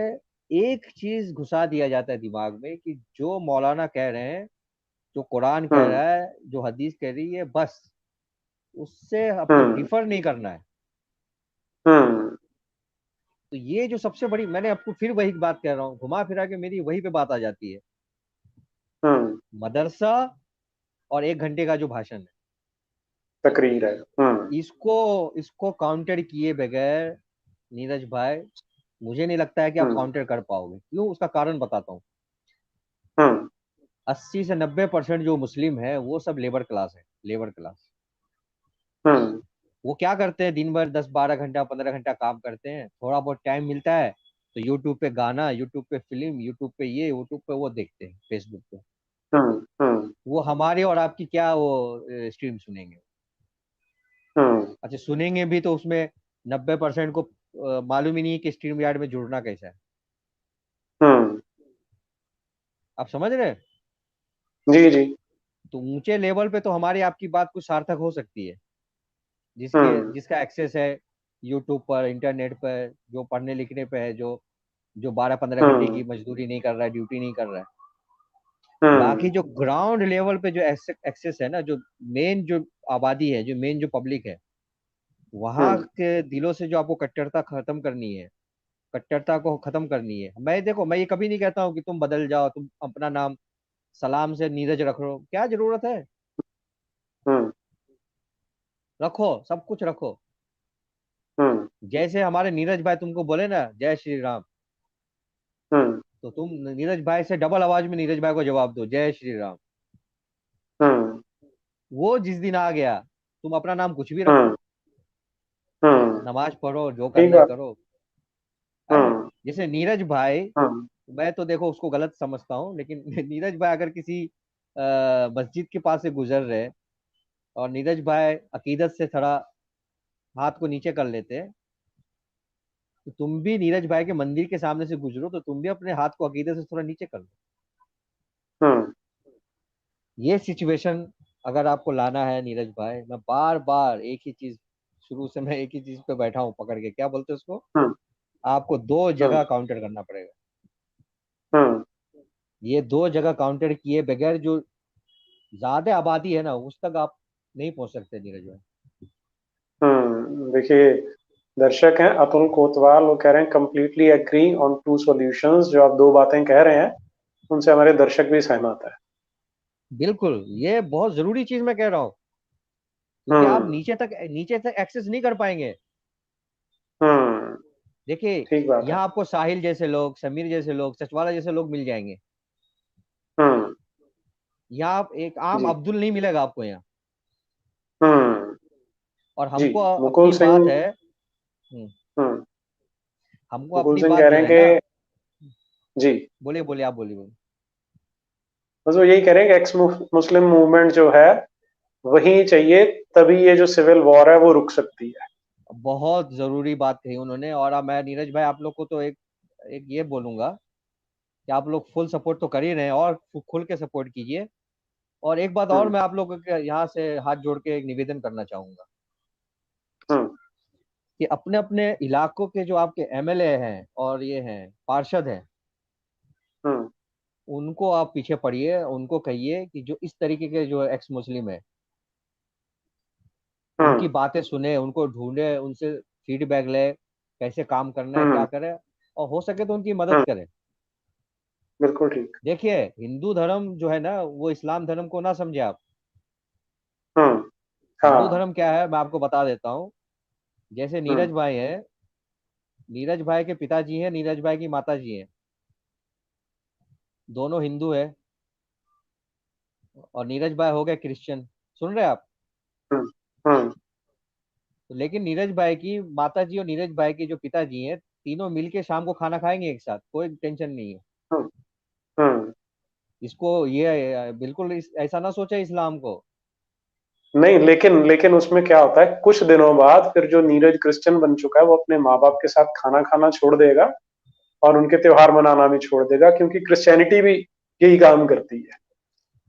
एक चीज घुसा दिया जाता है दिमाग में कि जो मौलाना कह रहे हैं, जो कुरान कह हम्म। रहा है, जो हदीस कह रही है, बस उससे आपको हम्म। डिफर नहीं करना है। हम्म। तो ये जो सबसे बड़ी, मैंने आपको फिर वही बात कह रहा हूँ, घुमा फिरा के मेरी वही पे बात आ जाती है। हम्म। मदरसा और 1 घंटे का जो भाषण है, तकरीर है। हम्म। इसको इसको काउंटर किए बगैर नीरज भाई, मुझे नहीं लगता है कि आप हम्म। काउंटर कर पाओगे। क्यों? उसका कारण बताता हूँ। हम्म। 80 से 90% जो मुस्लिम है वो सब लेबर क्लास है, लेबर क्लास। हम्म। वो क्या करते हैं, दिन भर 10-12 घंटा 15 घंटा काम करते हैं, थोड़ा बहुत टाइम मिलता है तो यूट्यूब पे गाना, यूट्यूब पे फिल्म, यूट्यूब पे ये, यूट्यूब पे वो देखते हैं, फेसबुक पे। हम्म। हम्म। वो हमारे और आपकी क्या वो स्ट्रीम सुनेंगे? हम्म। अच्छा, सुनेंगे भी तो उसमें 90% को मालूम ही नहीं है कि स्ट्रीम यार्ड में जुड़ना कैसा है। हम्म। आप समझ रहे हैं? जी, जी। तो ऊंचे लेवल पे तो हमारी आपकी बात कुछ सार्थक हो सकती है, जिसके हम्म। जिसका एक्सेस है यूट्यूब पर, इंटरनेट पर, जो पढ़ने लिखने पे है, जो जो 12-15 घंटे की मजदूरी नहीं कर रहा है, ड्यूटी नहीं कर रहा है। बाकी हम्म। जो ग्राउंड लेवल पे जो एक्सेस है ना, जो मेन जो आबादी है, जो मेन जो पब्लिक है, वहां हम्म। के दिलों से जो आपको कट्टरता खत्म करनी है, कट्टरता को खत्म करनी है। मैं देखो, मैं ये कभी नहीं कहता हूँ कि तुम बदल जाओ, तुम अपना नाम सलाम से नीरज रख लो, क्या जरूरत है? हम्म। रखो, सब कुछ रखो। हम्म। जैसे हमारे नीरज भाई तुमको बोले ना जय श्री राम, हम्म। तो तुम नीरज भाई से डबल आवाज में नीरज भाई को जवाब दो, जय श्री राम। हम्म। वो जिस दिन आ गया, तुम अपना नाम कुछ भी रखो, हम्म। हम्म। नमाज पढ़ो, जो ठीक करना है बात। करो, है ना? हम्म। जैसे नीरज भाई, हम्म। मैं तो देखो उसको गलत समझता हूँ, लेकिन नीरज भाई अगर किसी मस्जिद के पास से गुजर रहे और नीरज भाई अकीदत से थोड़ा हाथ को नीचे कर लेते, तो तुम भी नीरज भाई के मंदिर के सामने से गुजरो तो तुम भी अपने हाथ को अकीदत से थोड़ा नीचे कर लो। हम्म। ये सिचुएशन अगर आपको लाना है नीरज भाई, मैं बार बार एक ही चीज, शुरू से मैं एक ही चीज पे बैठा हूँ पकड़ के, क्या बोलते हैं उसको, हम्म। आपको दो हम्म। जगह काउंटर करना पड़ेगा। हम्म। ये दो जगह काउंटर किए बगैर जो ज्यादा आबादी है ना, उस तक आप नहीं पहुंच सकते नीरज भाई। देखिए, दर्शक हैं अतुल कोतवाल, वो कह रहे हैं completely agree on two solutions. जो आप दो बातें कह रहे हैं उनसे हमारे दर्शक भी सहमत है। बिल्कुल, ये बहुत जरूरी चीज मैं कह रहा हूँ, क्योंकि आप हम्म। नीचे तक एक्सेस नहीं कर पाएंगे। हम्म। देखिए, ठीक बात है। यहाँ आपको साहिल जैसे लोग, समीर जैसे लोग, सचवाला जैसे लोग मिल जाएंगे। हम्म। यहाँ आप एक आम जी। अब्दुल नहीं मिलेगा आपको यहाँ। हम्म। और जी। हमको मुकुल अपनी सिंह। बात है। हम्म, हम्म। हमको मुकुल अपनी सिंह बात कह जो रहे हैं है ना, कि जी, बोलिए बोलिए, आप बोलिए बोलिए। बस वो यही कह रहे हैं कि एक्स मुस्लिम मूवमेंट जो है वही चाहिए, तभी ये जो सिविल वॉर है वो रुक सकती है। बहुत जरूरी बात कही उन्होंने। और अब मैं नीरज भाई आप लोग को तो एक एक ये बोलूंगा कि आप लोग फुल सपोर्ट तो कर ही रहे हैं, और खुल के सपोर्ट कीजिए। और एक बात और हम्म। मैं आप लोगों के यहाँ से हाथ जोड़ के एक निवेदन करना चाहूंगा हम्म। कि अपने अपने इलाकों के जो आपके एमएलए हैं और ये हैं पार्षद हैं, हम्म। उनको आप पीछे पड़िए, उनको कहिए कि जो इस तरीके के जो एक्स मुस्लिम है, उनकी हम्म। बातें सुने, उनको ढूंढे, उनसे फीडबैक ले, कैसे काम करना है, क्या हम्म। करे, और हो सके तो उनकी मदद हम्म। करें। बिल्कुल ठीक। देखिए, हिंदू धर्म जो है ना, वो इस्लाम धर्म को ना समझे आप। हम्म। हिंदू हाँ। धर्म क्या है, मैं आपको बता देता हूँ। जैसे नीरज हम्म। भाई है, नीरज भाई के पिताजी हैं, नीरज भाई की माता जी हैं, दोनों हिंदू है। और नीरज भाई हो गए क्रिश्चियन। सुन रहे हैं आप? हम्म। हम्म। तो लेकिन नीरज भाई की माता जी और नीरज भाई के जो पिताजी हैं, तीनों मिलके शाम को खाना खाएंगे एक साथ, कोई टेंशन नहीं है। हम्म। हम्म। इसको ये बिल्कुल ऐसा ना सोचे इस्लाम को। नहीं, लेकिन लेकिन उसमें क्या होता है, कुछ दिनों बाद फिर जो नीरज क्रिश्चियन बन चुका है वो अपने माँ बाप के साथ खाना खाना छोड़ देगा और उनके त्योहार मनाना भी छोड़ देगा, क्योंकि क्रिश्चियनिटी भी यही काम करती है।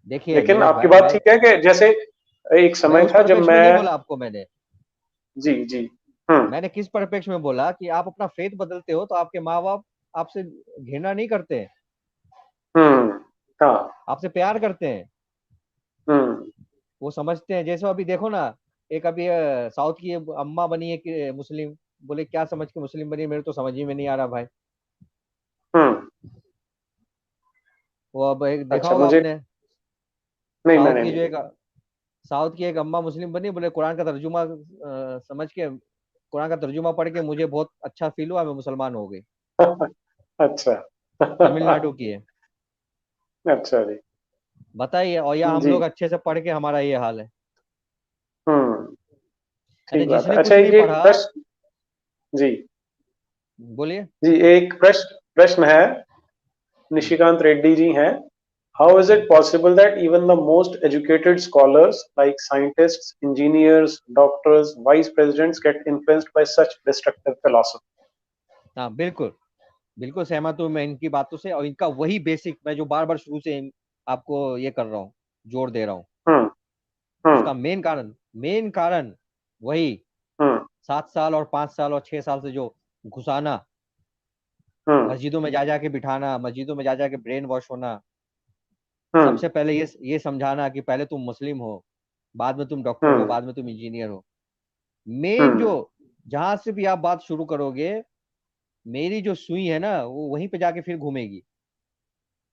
देखिए लेकिन नीरज आपकी भाई, बात ठीक है कि जैसे एक मैं समय उस था जब परिप्रेक्ष्य में नहीं मैं। बोला आपको मैंने। जी। जी। हम्म। मैंने किस परिप्रेक्ष्य में बोला कि आप अपना फेथ बदलते हो तो आपके माँ बाप आपसे घृणा नहीं करते हैं, हम्म। हाँ। आपसे प्यार करते हैं। हम्म। वो समझते हैं, जैसे अभी देखो ना, एक अभी साउथ की अम्मा बनी है कि मुस्लिम, बोले क्या समझ के मुस्लिम बनी, मेरे तो समझ ही में नहीं आ रहा भाई। हम्म। वो अब एक देखा अच्छा, होगा मुझे आपने, नहीं, साउथ मैंने की नहीं जो एक देखा। साउथ की एक अम्मा मुस्लिम बनी, बोले कुरान का तर्जुमा समझ के, कुरान का तर्जुमा पढ़ के मुझे बहुत अच्छा फील हुआ, मैं मुसलमान हो गई। अच्छा। तमिलनाडु की है। अच्छा जी। बताइए, और या हम जी। लोग अच्छे से पढ़ के हमारा ये हाल है। हम्म। यानी ठीक बात है। जिसने अच्छा, कुछ नहीं एक पढ़ा। प्रश्न। जी। बोलिए। जी, एक प्रश्न प्रश्न है। निशिकांत रेड्डी जी हैं। How is it possible that even the most educated scholars like scientists, engineers, doctors, vice presidents get influenced by such destructive philosophy? हाँ बिल्कुल, बिल्कुल सहमत हूँ मैं इनकी बातों से। और इनका वही बेसिक, मैं जो बार बार शुरू से आपको ये कर रहा हूँ, जोर दे रहा हूँ, हम्म। उसका हम्म। मेन कारण वही हम्म। 7 साल और 5 साल और 6 साल से जो घुसाना, हम्म। मस्जिदों में जा जाके बिठाना, मस्जिदों में जा जाके ब्रेन वॉश होना। हम्म। सबसे पहले ये समझाना कि पहले तुम मुस्लिम हो, बाद में तुम डॉक्टर हो, हम्म। बाद में तुम इंजीनियर हो। मेन जो, हम्म। जहां से भी आप बात शुरू करोगे, मेरी जो सुई है ना वो वहीं पे जाके फिर घूमेगी।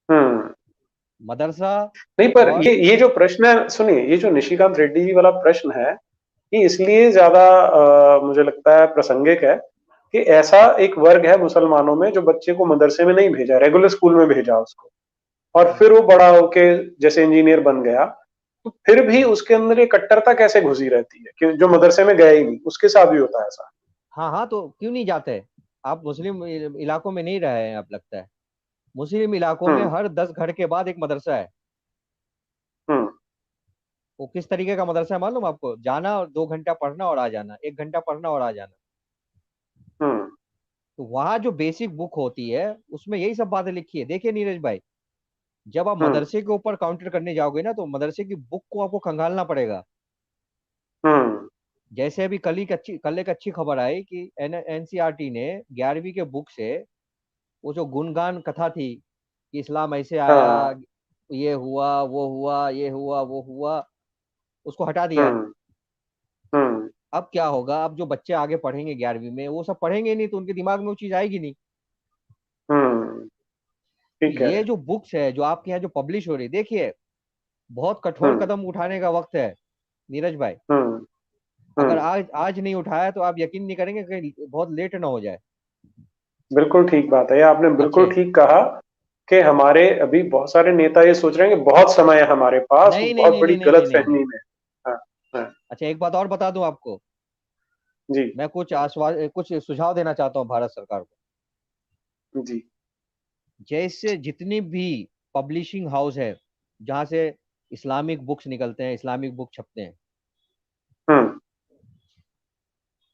हम्म। मदरसा। नहीं, पर और ये जो प्रश्न है, सुनिए, ये जो निशिकांत रेड्डी जी वाला प्रश्न है, ये इसलिए ज्यादा मुझे लगता है प्रासंगिक है कि ऐसा एक वर्ग है मुसलमानों में जो बच्चे को मदरसे में नहीं भेजा, रेगुलर स्कूल में भेजा उसको, और फिर वो बड़ा होके जैसे इंजीनियर बन गया, तो फिर भी उसके अंदर ये कट्टरता कैसे घुसी रहती है कि जो मदरसे में गया ही नहीं, उसके साथ भी होता है ऐसा। हाँ हाँ, तो क्यों नहीं जाते? आप मुस्लिम इलाकों में नहीं रहे हैं, आप लगता है। मुस्लिम इलाकों में हम्म। हर 10 घर के बाद एक मदरसा है। हम्म। वो किस तरीके का मदरसा है मालूम आपको? जाना और 2 घंटा पढ़ना और आ जाना, 1 घंटा पढ़ना और आ जाना। हम्म। तो वहाँ जो बेसिक बुक होती है उसमें यही सब बातें लिखी है। देखिए नीरज भाई, जब आप हम्म। मदरसे के ऊपर काउंटर करने जाओगे ना, तो मदरसे की बुक को आपको खंगालना पड़ेगा। हम्म। जैसे अभी कल एक अच्छी खबर आई कि एनसीईआरटी ने 11वीं के बुक से वो जो गुणगान कथा थी कि इस्लाम ऐसे आया, हाँ। ये हुआ, वो हुआ, ये हुआ, वो हुआ, उसको हटा दिया है। हम्म। हम्म। अब क्या होगा? अब जो बच्चे आगे पढ़ेंगे 11वीं में, वो सब पढ़ेंगे नहीं, तो उनके दिमाग में वो चीज आएगी नहीं। हम्म। तो ठीक कह रहे ये हैं। जो बुक्स है जो आपके यहाँ जो पब्लिश हो रही, देखिए, बहुत कठोर हम्म। कदम उठाने का वक्त है नीरज भाई। हम्म। अगर हम्म। आज आज नहीं उठाया तो आप यकीन नहीं करेंगे कि बहुत लेट ना हो जाए। बिल्कुल ठीक बात है, ये आपने बिल्कुल अच्छे। ठीक कहा कि हमारे अभी बहुत सारे नेता ये सोच रहे हैं कि बहुत समय है हमारे पास, वो नहीं नहीं बहुत नहीं बड़ी नहीं नहीं गलत नहीं नहीं नहीं। फहमी में। हाँ। हाँ। अच्छा, एक बात और बता दूं आपको। जी। मैं कुछ सुझाव देना चाहता हूँ भारत सरकार को। जी। जैसे जितनी भी पब्लिशिंग हाउस है जहाँ से इस्लामिक बुक्स निकलते हैं, इस्लामिक बुक छपते हैं, हम्म।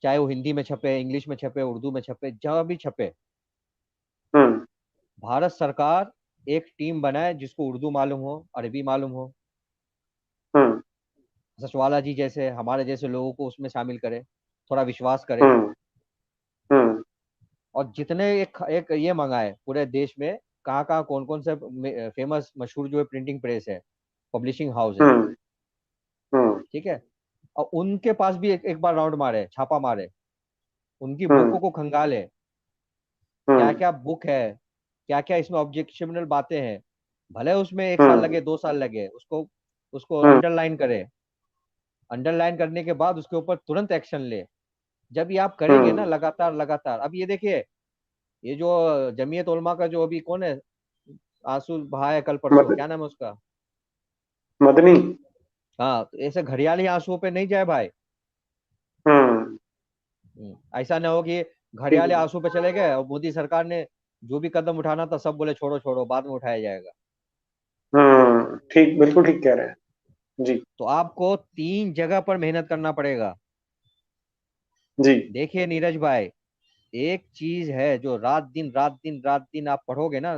चाहे वो हिंदी में छपे, इंग्लिश में छपे, उर्दू में छपे, जहाँ भी छपे, हम्म। भारत सरकार एक टीम बनाए जिसको उर्दू मालूम हो, अरबी मालूम हो, हम्म। सचवाला जी जैसे हमारे जैसे लोगों को उसमें शामिल करे, थोड़ा विश्वास करे। हम्म। हम्म। और जितने एक ये मंगाए पूरे देश में, कहाँ कहाँ कौन कौन से फेमस मशहूर जो है प्रिंटिंग प्रेस है, पब्लिशिंग हाउस है, हम्म। हम्म। ठीक है, और उनके पास भी एक बार राउंड मारे, छापा मारे, उनकी हम्म। बुकों को खंगाले, क्या हम्म। क्या बुक है, क्या क्या इसमें ऑब्जेक्शनल बातें हैं। भले उसमें 1 साल हम्म। लगे, 2 साल लगे, उसको उसको हम्म। अंडरलाइन करे। अंडरलाइन करने के बाद उसके ऊपर तुरंत एक्शन ले। जब ये आप करेंगे ना हम्म। लगातार लगातार, अब ये देखिए, ये जो जमीयत उलमा का जो अभी कौन है, आंसू बहाया है कल परसों, मद, क्या नाम है उसका? मदनी। हाँ, तो ऐसे घड़ियाली आंसुओं पे नहीं जाए भाई। हम्म। ऐसा ना हो कि ठीक घड़ियाले है। आंसू पे चले गए और मोदी सरकार ने जो भी कदम उठाना था सब बोले छोड़ो छोड़ो, बाद में उठाया जाएगा। ठीक, बिल्कुल ठीक कह रहे हैं। जी। तो आपको 3 जगह पर मेहनत करना पड़ेगा। जी। देखिए नीरज भाई, एक चीज है जो रात दिन रात दिन रात दिन आप पढ़ोगे ना,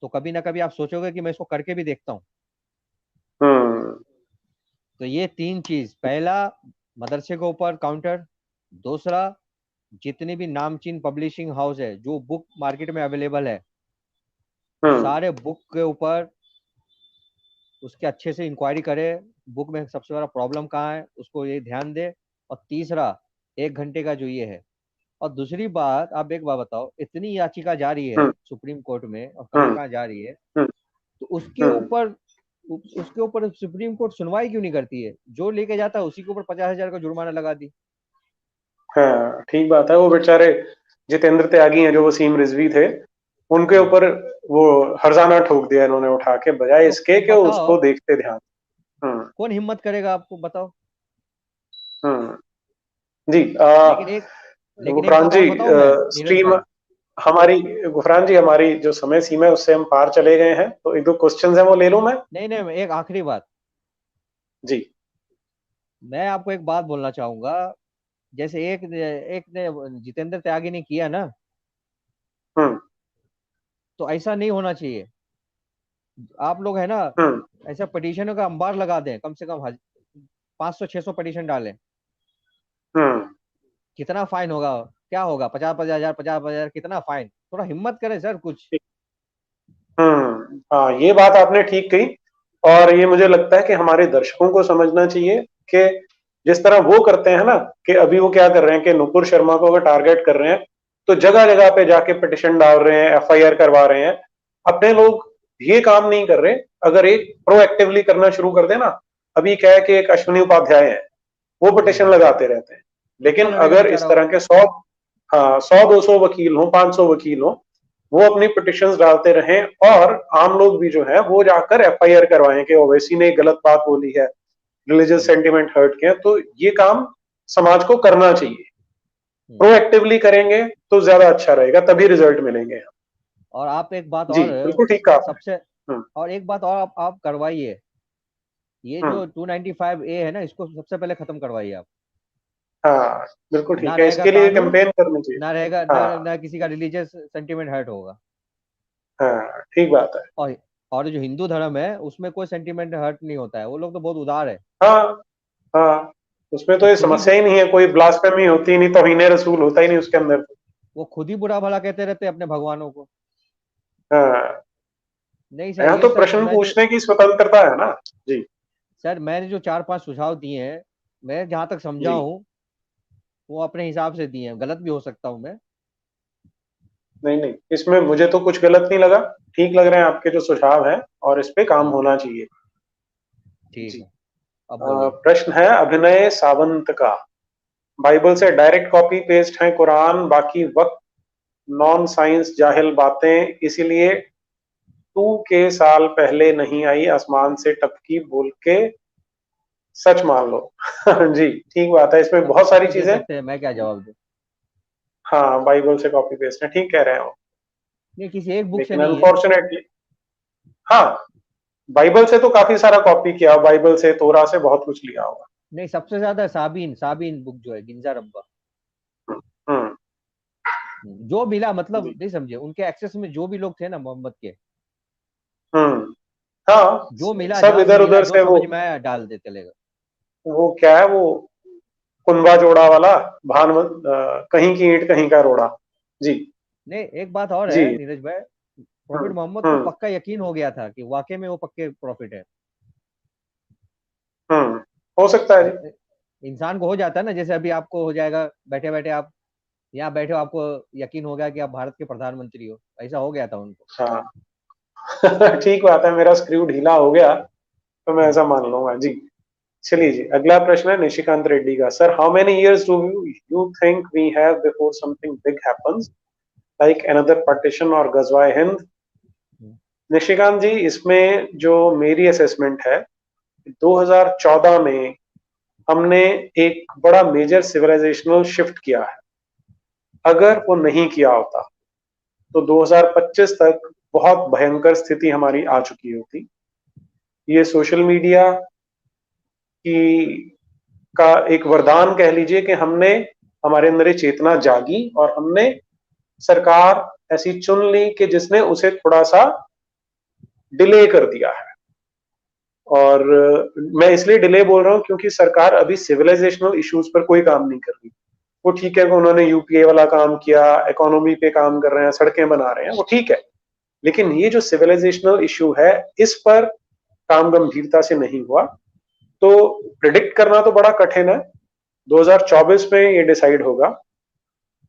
तो कभी ना कभी आप सोचोगे कि मैं इसको करके भी देखता हूँ। हम्म। तो ये 3 चीज, पहला, मदरसे के ऊपर काउंटर। दूसरा, जितनी भी नामचीन पब्लिशिंग हाउस है जो बुक मार्केट में अवेलेबल है, हम्म। सारे बुक के ऊपर उसके अच्छे से इंक्वायरी करे, बुक में सबसे बड़ा प्रॉब्लम कहाँ है उसको ये ध्यान दे। और तीसरा, 1 घंटे का जो ये है। और दूसरी बात, आप एक बात बताओ, इतनी याचिका जा रही है हम्म। सुप्रीम कोर्ट में और कहाँ हम्म। कहाँ जा रही है, हम्म। तो उसके हम्म। ऊपर उसके ऊपर सुप्रीम कोर्ट सुनवाई क्यों नहीं करती है? जो लेके जाता है उसी के ऊपर 50,000 का जुर्माना लगा दी। हाँ, ठीक बात है। वो बेचारे जितेंद्र त्यागी हैं जो वसीम रिजवी थे, उनके हम्म। ऊपर वो हर्जाना ठोक दिया इन्होंने उठा के, बजाय इसके तो कि बताओ, उसको देखते ध्यान। हम्म। कौन हिम्मत करेगा? आपको बताओ। हम्म। जी। लेकिन एक लेकिन एक गुफरान बात जी, और बताऊं मैं नीरज स्ट्रीम भाई। हमारी, गुफरान जी, हमारी जो समय सीमा है उससे हम पार चले गए हैं, तो एक दो क्वेश्चंस हैं वो ले लूं मैं। नहीं नहीं, एक आखिरी बात, जी। मैं आपको एक बात बोलना चाहूंगा। जैसे एक ने जितेंद्र त्यागी ने किया ना, हम्म। तो ऐसा नहीं होना चाहिए। आप लोग है ना, हम्म। ऐसा पटिशनों का अंबार लगा दें, कम से कम 500 600 पटिशन डालें। हम्म। कितना फाइन होगा? क्या होगा, 50-50 हजार, 50-50 हजार, कितना फाइन? थोड़ा हिम्मत करे सर कुछ। हाँ, ये बात आपने ठीक कही। और ये मुझे लगता है कि हमारे दर्शकों को समझना चाहिए कि जिस तरह वो करते हैं ना, कि अभी वो क्या कर रहे हैं कि नुपुर शर्मा को अगर टारगेट कर रहे हैं तो जगह जगह पे जाके पिटिशन डाल रहे हैं, एफआईआर करवा रहे हैं। अपने लोग ये काम नहीं कर रहे। अगर एक प्रोएक्टिवली करना शुरू कर दे ना, अभी क्या है कि एक अश्विनी उपाध्याय है, वो पिटिशन लगाते रहते हैं। तो क्यों लेकिन लड़ेगा अगर इस बेचारा तरह वो? के 100, हाँ, 100-200 वकील हो, 500 वकील हो, वो अपनी पिटिशंस डालते रहें और आम लोग भी जो है वो जाकर एफआईआर करवाएं कि ओवैसी ने गलत बात बोली है, रिलीजियस हम्म, सेंटिमेंट हर्ट किया, तो ये काम समाज को करना चाहिए। हम्म। प्रोएक्टिवली करेंगे तो ज्यादा अच्छा रहेगा, तभी रिजल्ट मिलेंगे। और आप एक बात जी, और, बिल्कुल ठीक कहा आपने। सबसे, हम्म। और एक बात और आप करवाइए, ये जो हम्म। 295A है ना, इसको सबसे पहले खत्म करवाइए आप। हाँ, बिल्कुल ना ठीक है, रहेगा इसके लिए कानून, कैंपेन करनी चाहिए। ना रहेगा, हाँ। ना किसी का रिलीजियस सेंटिमेंट हर्ट होगा। हाँ, ठीक बात है। और और जो हिंदू धर्म है उसमें कोई सेंटिमेंट हर्ट नहीं होता है, वो लोग तो बहुत उदार है। हाँ। हाँ, उसमें तो वो ये खुद ही समस्या ही नहीं है, कोई ब्लास्फेमी होती ही नहीं, तौहीन रसूल होता ही नहीं उसके अंदर। वो खुद ही बुरा भला कहते रहते हैं अपने भगवानों को। हाँ, नहीं सर, यहाँ ये तो सब प्रश्न मैंने, पूछने की स्वतंत्रता है ना। जी। सर मैंने जो 4-5 सुझाव दिए हैं, मैं जहां तक समझा जी। हूँ वो अपने हिसाब से दिए हैं, गलत भी हो सकता हूँ मैं। नहीं नहीं, इसमें मुझे तो कुछ गलत नहीं लगा। ठीक लग रहे हैं आपके जो सुझाव हैं, और इस पे काम हम्म, होना चाहिए। ठीक जी। है, अब बोलिए। प्रश्न है अभिनय सावंत का। बाइबल से डायरेक्ट कॉपी पेस्ट है कुरान, बाकी वक्त नॉन साइंस जाहिल बातें, इसीलिए 2 के साल पहले नहीं आई आसमान से टपकी, बोल के सच मान लो। जी, ठीक बात है, इसमें बहुत आप सारी ही दे चीजें। सकते हैं, मैं क्या जवाब दूं? हाँ, बाइबल से कॉपी पेस्ट है, ठीक कह रहे हो। नहीं, किसी एक बुक से लेकिन नहीं है। अनफॉर्चुनेटली, हाँ, बाइबल से तो काफी सारा कॉपी किया, बाइबल से, तोरा से बहुत कुछ लिया होगा। नहीं, सबसे ज्यादा साबिन साबिन बुक जो है, गिंजा रब्बा। हम्म। जो मिला, मतलब जी। नहीं समझे, उनके एक्सेस में जो भी लोग थे ना मोहम्मद के, हम्म। हाँ, जो मिला, सब जहां से इधर मिला, उधर जो से समझ में आया डाल दे चलेगा। वो क्या है वो, कुनबा जोड़ा वाला, कहीं की ईंट कहीं का रोड़ा। जी। नहीं, एक बात और जी। है नीरज भाई, प्रॉफिट हम्म। मोहम्मद को हम्म। पक्का यकीन हो गया था कि वाकई में वो पक्के प्रॉफिट है। हम्म। हो सकता है जी। इंसान को हो जाता है ना, जैसे अभी आपको हो जाएगा, बैठे बैठे आप यहाँ बैठे हो, आपको यकीन हो गया कि आप भारत के प्रधानमंत्री हो, ऐसा हो गया था उनको। हाँ। ठीक बात है, मेरा स्क्रू ढीला हो गया तो मैं हम्म, ऐसा मान लूंगा जी। चलिए जी, अगला प्रश्न है निशिकांत रेड्डी का। Sir, how many years do you think we have before something big happens, like another partition और गजवाए हिंद? हम्म, निशिकांत जी, इसमें जो मेरी असेसमेंट है, 2014 में हमने एक बड़ा मेजर सिविलाइजेशनल शिफ्ट किया है। अगर हम्म, वो नहीं किया होता तो 2025 तक बहुत भयंकर स्थिति हमारी आ चुकी होती। ये सोशल मीडिया की का एक वरदान कह लीजिए कि हमने, हमारे अंदर ये चेतना जागी और हमने सरकार ऐसी चुन ली कि जिसने उसे थोड़ा सा डिले कर दिया है। और मैं इसलिए डिले बोल रहा हूं क्योंकि सरकार अभी सिविलाइजेशनल इश्यूज पर कोई काम नहीं कर रही। वो ठीक है कि उन्होंने यूपीए वाला काम किया, इकोनॉमी पे काम कर रहे हैं, सड़कें बना रहे हैं, वो ठीक है। लेकिन ये जो सिविलाइजेशनल इशू है, इस पर काम गंभीरता से नहीं हुआ। तो प्रिडिक्ट करना तो बड़ा कठिन है। 2024 में ये डिसाइड होगा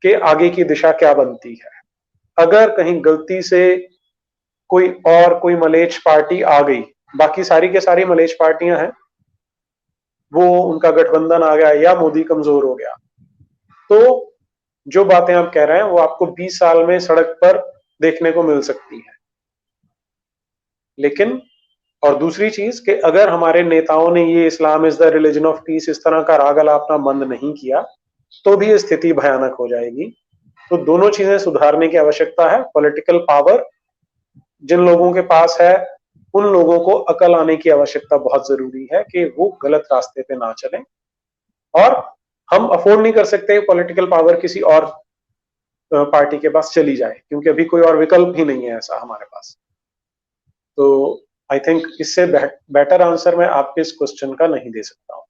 कि आगे की दिशा क्या बनती है। अगर कहीं गलती से कोई मलेच्छ पार्टी आ गई, बाकी सारी के सारी मलेच्छ पार्टियां हैं, वो उनका गठबंधन आ गया या मोदी कमजोर हो गया, तो जो बातें आप कह रहे हैं वो आपको 20 साल में सड़क पर देखने को मिल सकती है। लेकिन, और दूसरी चीज कि अगर हमारे नेताओं ने ये Islam is the religion of peace इस तरह का राग अलापना बंद नहीं किया, तो भी स्थिति भयानक हो जाएगी। तो दोनों चीजें सुधारने की आवश्यकता है। पॉलिटिकल पावर जिन लोगों के पास है, उन लोगों को अकल आने की आवश्यकता बहुत जरूरी है कि वो गलत रास्ते पे ना चलें। और हम अफोर्ड नहीं कर सकते पॉलिटिकल पावर किसी और पार्टी के पास चली जाए, क्योंकि अभी कोई और विकल्प ही नहीं है ऐसा हमारे पास। तो आई थिंक इससे बेटर आंसर मैं आपके इस क्वेश्चन का नहीं दे सकता हूं।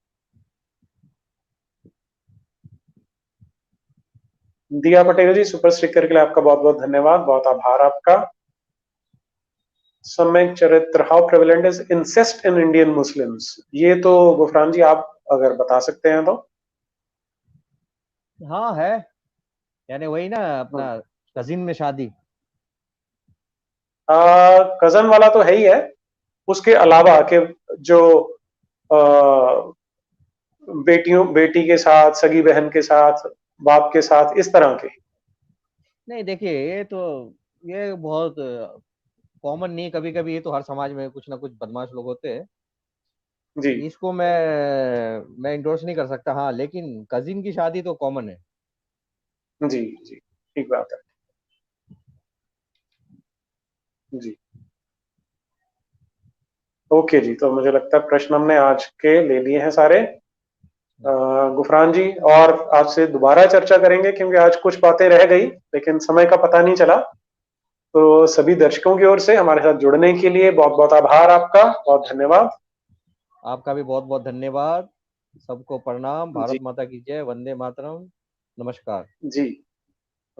दिया पटेल जी, सुपर स्टिकर के लिए आपका बहुत बहुत धन्यवाद, बहुत आभार आपका। सम्यक चरित्र, how prevalent is incest in Indian Muslims, ये तो गुफरान जी आप अगर बता सकते हैं तो। हाँ है, यानी वही ना अपना कजिन में शादी। कजन वाला तो है ही है, उसके अलावा के जो आ, बेटी के साथ, सगी बहन के साथ, बाप के साथ, इस तरह के। नहीं देखिए, ये बहुत कॉमन नहीं, कभी कभी ये तो हर समाज में कुछ ना कुछ बदमाश लोग होते हैं। जी इसको मैं इंडोर्स नहीं कर सकता, हाँ, लेकिन कजिन की शादी तो कॉमन है। जी जी, ठीक बात है। जी ओके जी, तो मुझे लगता है प्रश्न हमने आज के ले लिए हैं सारे। गुफरान जी, और आपसे दोबारा चर्चा करेंगे क्योंकि आज कुछ बातें रह गई, लेकिन समय का पता नहीं चला। तो सभी दर्शकों की ओर से हमारे साथ जुड़ने के लिए बहुत बहुत आभार आपका, बहुत धन्यवाद। आपका भी बहुत बहुत धन्यवाद। सबको प्रणाम, भारत जी माता की जय, वंदे मातरम, नमस्कार। जी,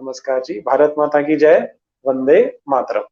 नमस्कार जी, भारत माता की जय, वंदे मातरम।